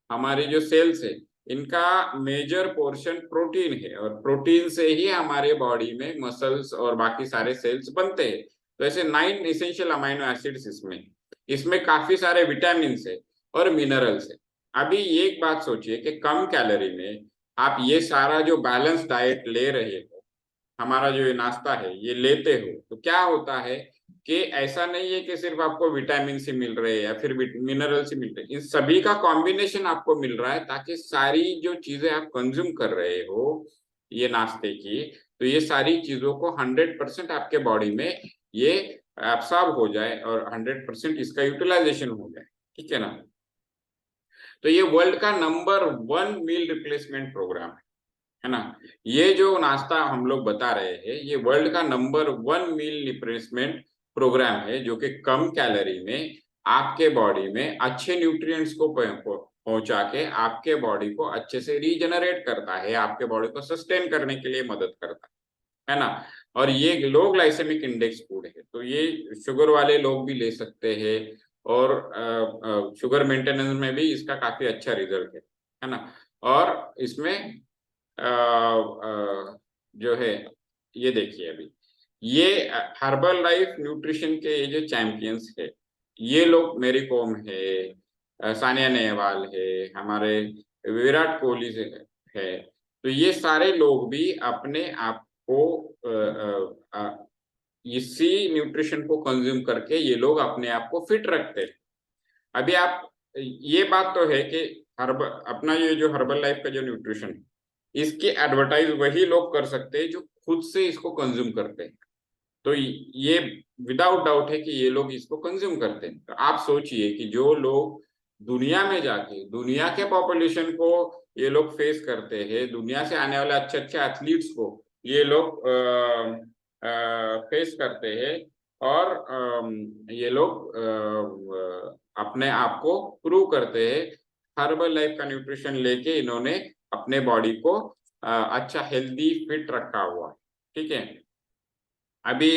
हमारी जो सेल्स है, इनका मेजर पोर्शन प्रोटीन है, और प्रोटीन से ही हमारे बॉडी में मसल्स और बाकी सारे सेल्स बनते हैं। तो ऐसे 9 इसेंशियल अमाइनो एसिड्स इसमें इसमें काफी सारे विटामिन है और मिनरल्स है। अभी एक बात सोचिए कि कम कैलोरी में आप ये सारा जो बैलेंस डाइट ले रहे हो, हमारा जो ये नाश्ता है ये लेते हो, तो क्या होता है कि ऐसा नहीं है कि सिर्फ आपको विटामिन से मिल रहे हैं या फिर मिनरल से मिल रहे हैं, इन सभी का कॉम्बिनेशन आपको मिल रहा है, ताकि सारी जो चीजें आप कंज्यूम कर रहे हो ये नाश्ते की, तो ये सारी चीजों को 100% आपके बॉडी में ये एब्सॉर्ब हो जाए और 100% इसका यूटिलाइजेशन हो जाए, ठीक है ना। तो ये वर्ल्ड का नंबर 1 मील रिप्लेसमेंट प्रोग्राम है ना। ये जो नाश्ता हम लोग बता रहे हैं, ये वर्ल्ड का नंबर 1 मील रिप्लेसमेंट प्रोग्राम है, जो कि कम कैलोरी में आपके बॉडी में अच्छे न्यूट्रिएंट्स को पहुंचा के आपके बॉडी को अच्छे से रीजनरेट करता है, आपके बॉडी को सस्टेन करने के लिए मदद करता है ना। और ये लो ग्लाइसेमिक इंडेक्स फूड है, तो ये शुगर वाले लोग भी ले सकते हैं, और शुगर मेंटेनेंस में भी इसका काफी अच्छा रिजल्ट है ना। और इसमें जो है ये देखिए, अभी ये हर्बल लाइफ न्यूट्रिशन के ये जो चैंपियंस है, ये लोग मेरी कॉम है, सानिया नेहवाल है, हमारे विराट कोहली से है, तो ये सारे लोग भी अपने आप को इसी न्यूट्रिशन को कंज्यूम करके ये लोग अपने आप को फिट रखते हैं। अभी आप, ये बात तो है कि अपना ये जो हर्बल लाइफ का जो न्यूट्रिशन है, इसकी एडवर्टाइज वही लोग कर सकते हैं जो खुद से इसको कंज्यूम करते हैं। तो ये विदाउट डाउट है कि ये लोग इसको कंज्यूम करते हैं। तो आप सोचिए कि जो लोग दुनिया में जाके दुनिया के पॉपुलेशन को ये लोग फेस करते हैं, दुनिया से आने वाले अच्छे अच्छे एथलीट्स को ये लोग फेस करते हैं, और ये लोग अपने आप को प्रूव करते हैं। हर्बल लाइफ का न्यूट्रिशन लेके इन्होंने अपने बॉडी को अच्छा हेल्दी फिट रखा हुआ है। ठीक है, अभी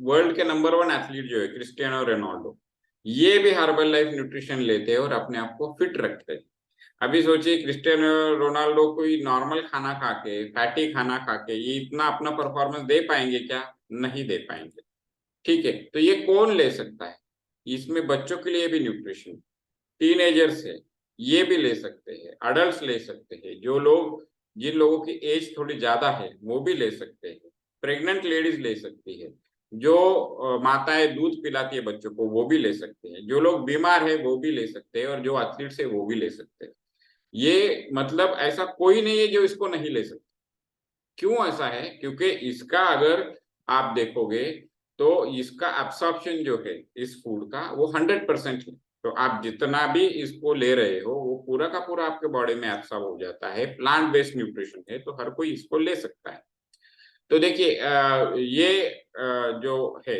वर्ल्ड के नंबर 1 एथलीट जो है क्रिस्टियानो रोनाल्डो, ये भी हर्बल लाइफ न्यूट्रिशन लेते हैं और अपने आप को फिट रखते हैं। अभी सोचिए क्रिस्टियानो रोनाल्डो कोई नॉर्मल खाना खा के, फैटी खाना खा के ये इतना अपना परफॉर्मेंस दे पाएंगे क्या? नहीं दे पाएंगे। ठीक है, तो ये कौन ले सकता है? इसमें बच्चों के लिए भी न्यूट्रिशन, टीनेजर्स है ये भी ले सकते हैं, अडल्ट ले सकते हैं, जो लोग जिन लोगों की एज थोड़ी ज्यादा है वो भी ले सकते हैं, प्रेग्नेंट लेडीज ले सकती है, जो माताएं दूध पिलाती है बच्चों को वो भी ले सकते हैं, जो लोग बीमार है वो भी ले सकते हैं, और जो एथलीट्स है वो भी ले सकते हैं। ये मतलब ऐसा कोई नहीं है जो इसको नहीं ले सकता। क्यों ऐसा है? क्योंकि इसका अगर आप देखोगे तो इसका एब्सॉर्प्शन जो है इस फूड का वो 100% है। तो आप जितना भी इसको ले रहे हो वो पूरा का पूरा आपके बॉडी में एब्सॉर्ब हो जाता है। प्लांट बेस्ड न्यूट्रिशन है तो हर कोई इसको ले सकता है। तो देखिए ये जो है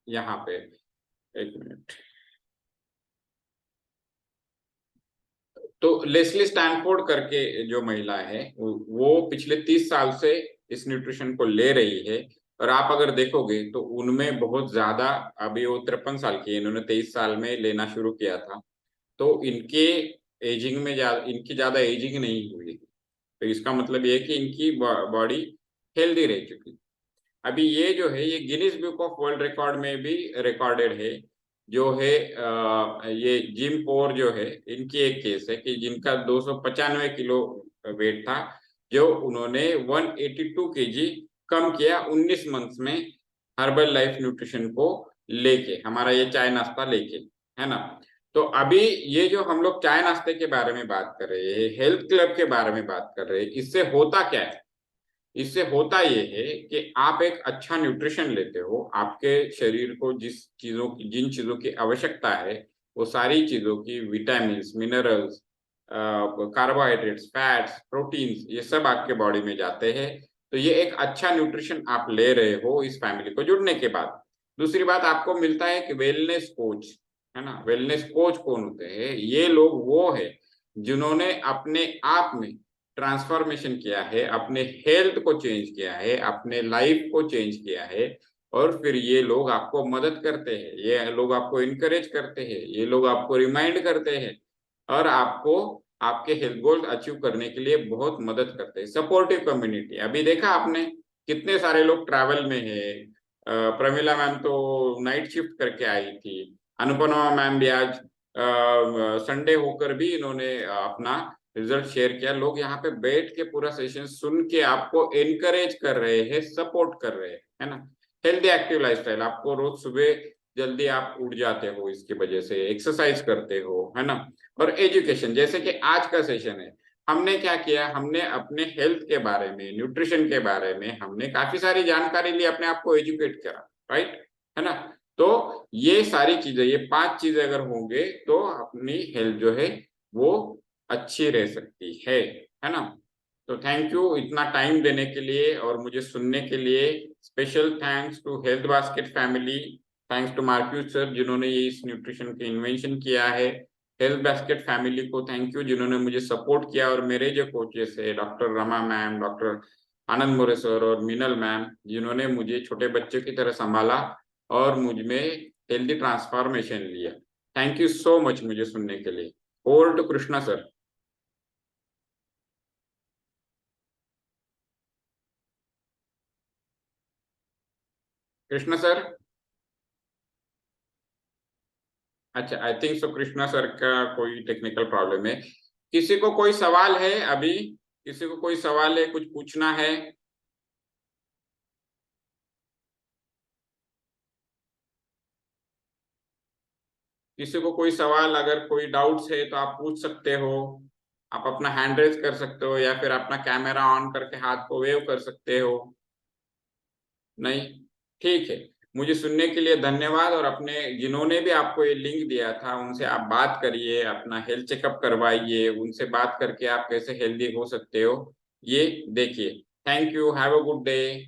यहाँ पे, एक मिनट, तो लेस्ली स्टैनफोर्ड करके जो महिला है वो पिछले 30 साल से इस न्यूट्रिशन को ले रही है, और आप अगर देखोगे तो उनमें बहुत ज्यादा, अभी वो 53 साल की है, इन्होंने 23 साल में लेना शुरू किया था, तो इनके एजिंग में इनकी ज्यादा एजिंग नहीं हुई है। तो इसका मतलब ये है कि इनकी बॉडी हेल्दी रह चुकी। अभी ये जो है ये Guinness book of world record में भी रिकॉर्डेड है, जो है ये जिम पोर जो है इनकी एक केस है कि जिनका 295 किलो वेट था, जो उन्होंने 182 केजी कम किया 19 मंथ्स में, हर्बल लाइफ न्यूट्रिशन को लेके, हमारा ये चाय नाश्ता लेके, है ना। तो अभी ये जो हम लोग चाय नाश्ते के बारे में बात कर रहे हैं, हेल्थ क्लब के बारे में बात कर रहे हैं, इससे होता क्या है? इससे होता ये है कि आप एक अच्छा न्यूट्रिशन लेते हो, आपके शरीर को जिन चीजों की आवश्यकता है वो सारी चीजों की, vitamin, minerals, carbohydrates, fats, proteins, ये सब आपके बॉडी में जाते हैं। तो ये एक अच्छा न्यूट्रिशन आप ले रहे हो इस फैमिली को जुड़ने के बाद। दूसरी बात आपको मिलता है कि वेलनेस कोच, है ना। वेलनेस कोच कौन होते हैं? ये लोग वो है जिन्होंने अपने आप में ट्रांसफॉर्मेशन किया है, अपने हेल्थ को चेंज किया है, अपने लाइफ को चेंज किया है, और फिर ये लोग आपको मदद करते हैं, ये लोग आपको इनकरेज करते हैं, ये लोग आपको रिमाइंड करते हैं, और आपको आपके हेल्थ गोल्स अचीव करने के लिए बहुत मदद करते हैं। सपोर्टिव कम्युनिटी, अभी देखा आपने कितने सारे लोग ट्रैवल में है। प्रमिला मैम तो नाइट शिफ्ट करके आई थी, अनुपमा मैम भी आज संडे होकर भी इन्होंने अपना रिजल्ट शेयर किया। लोग यहाँ पे बैठ के पूरा सेशन सुन के आपको एनकरेज कर रहे हैं, सपोर्ट कर रहे हैं, है ना। हेल्दी एक्टिव लाइफस्टाइल, आपको रोज सुबह जल्दी आप उठ जाते हो, इसकी वजह से एक्सरसाइज करते हो, है ना। और एजुकेशन, जैसे कि आज का सेशन है, हमने क्या किया, हमने अपने हेल्थ के बारे में, न्यूट्रिशन के बारे में हमने काफी सारी जानकारी ली, अपने आप को एजुकेट करा, राइट, है ना। तो ये सारी चीजें, ये 5 चीजें अगर होंगे तो अपनी हेल्थ जो है वो अच्छी रह सकती है ना। तो थैंक यू इतना टाइम देने के लिए और मुझे सुनने के लिए। Special thanks to health basket family, thanks to Mark Hughes sir जिन्होंने ये इस न्यूट्रिशन के इन्वेंशन किया है। हेल्थ बास्केट फैमिली को थैंक यू जिन्होंने मुझे सपोर्ट किया, और मेरे जो कोचेस है doctor Rama ma'am, doctor Anand More sir और मीनल मैम, जिन्होंने मुझे छोटे बच्चे की तरह संभाला और मुझ में हेल्दी ट्रांसफॉर्मेशन लिया। थैंक यू सो मच मुझे सुनने के लिए। Over to Krishna sir. Krishna sir, अच्छा, I think so Krishna sir का कोई टेक्निकल प्रॉब्लम है। किसी को कोई सवाल है? अभी किसी को कोई सवाल है, कुछ पूछना है? किसी को कोई सवाल, अगर कोई डाउट्स है तो आप पूछ सकते हो। आप अपना हैंड रेज कर सकते हो या फिर अपना कैमरा ऑन करके हाथ को वेव कर सकते हो। नहीं? ठीक है, मुझे सुनने के लिए धन्यवाद। और अपने जिन्होंने भी आपको ये लिंक दिया था उनसे आप बात करिए, अपना हेल्थ चेकअप करवाइए, उनसे बात करके आप कैसे हेल्दी हो सकते हो ये देखिए। Thank you, have a good day.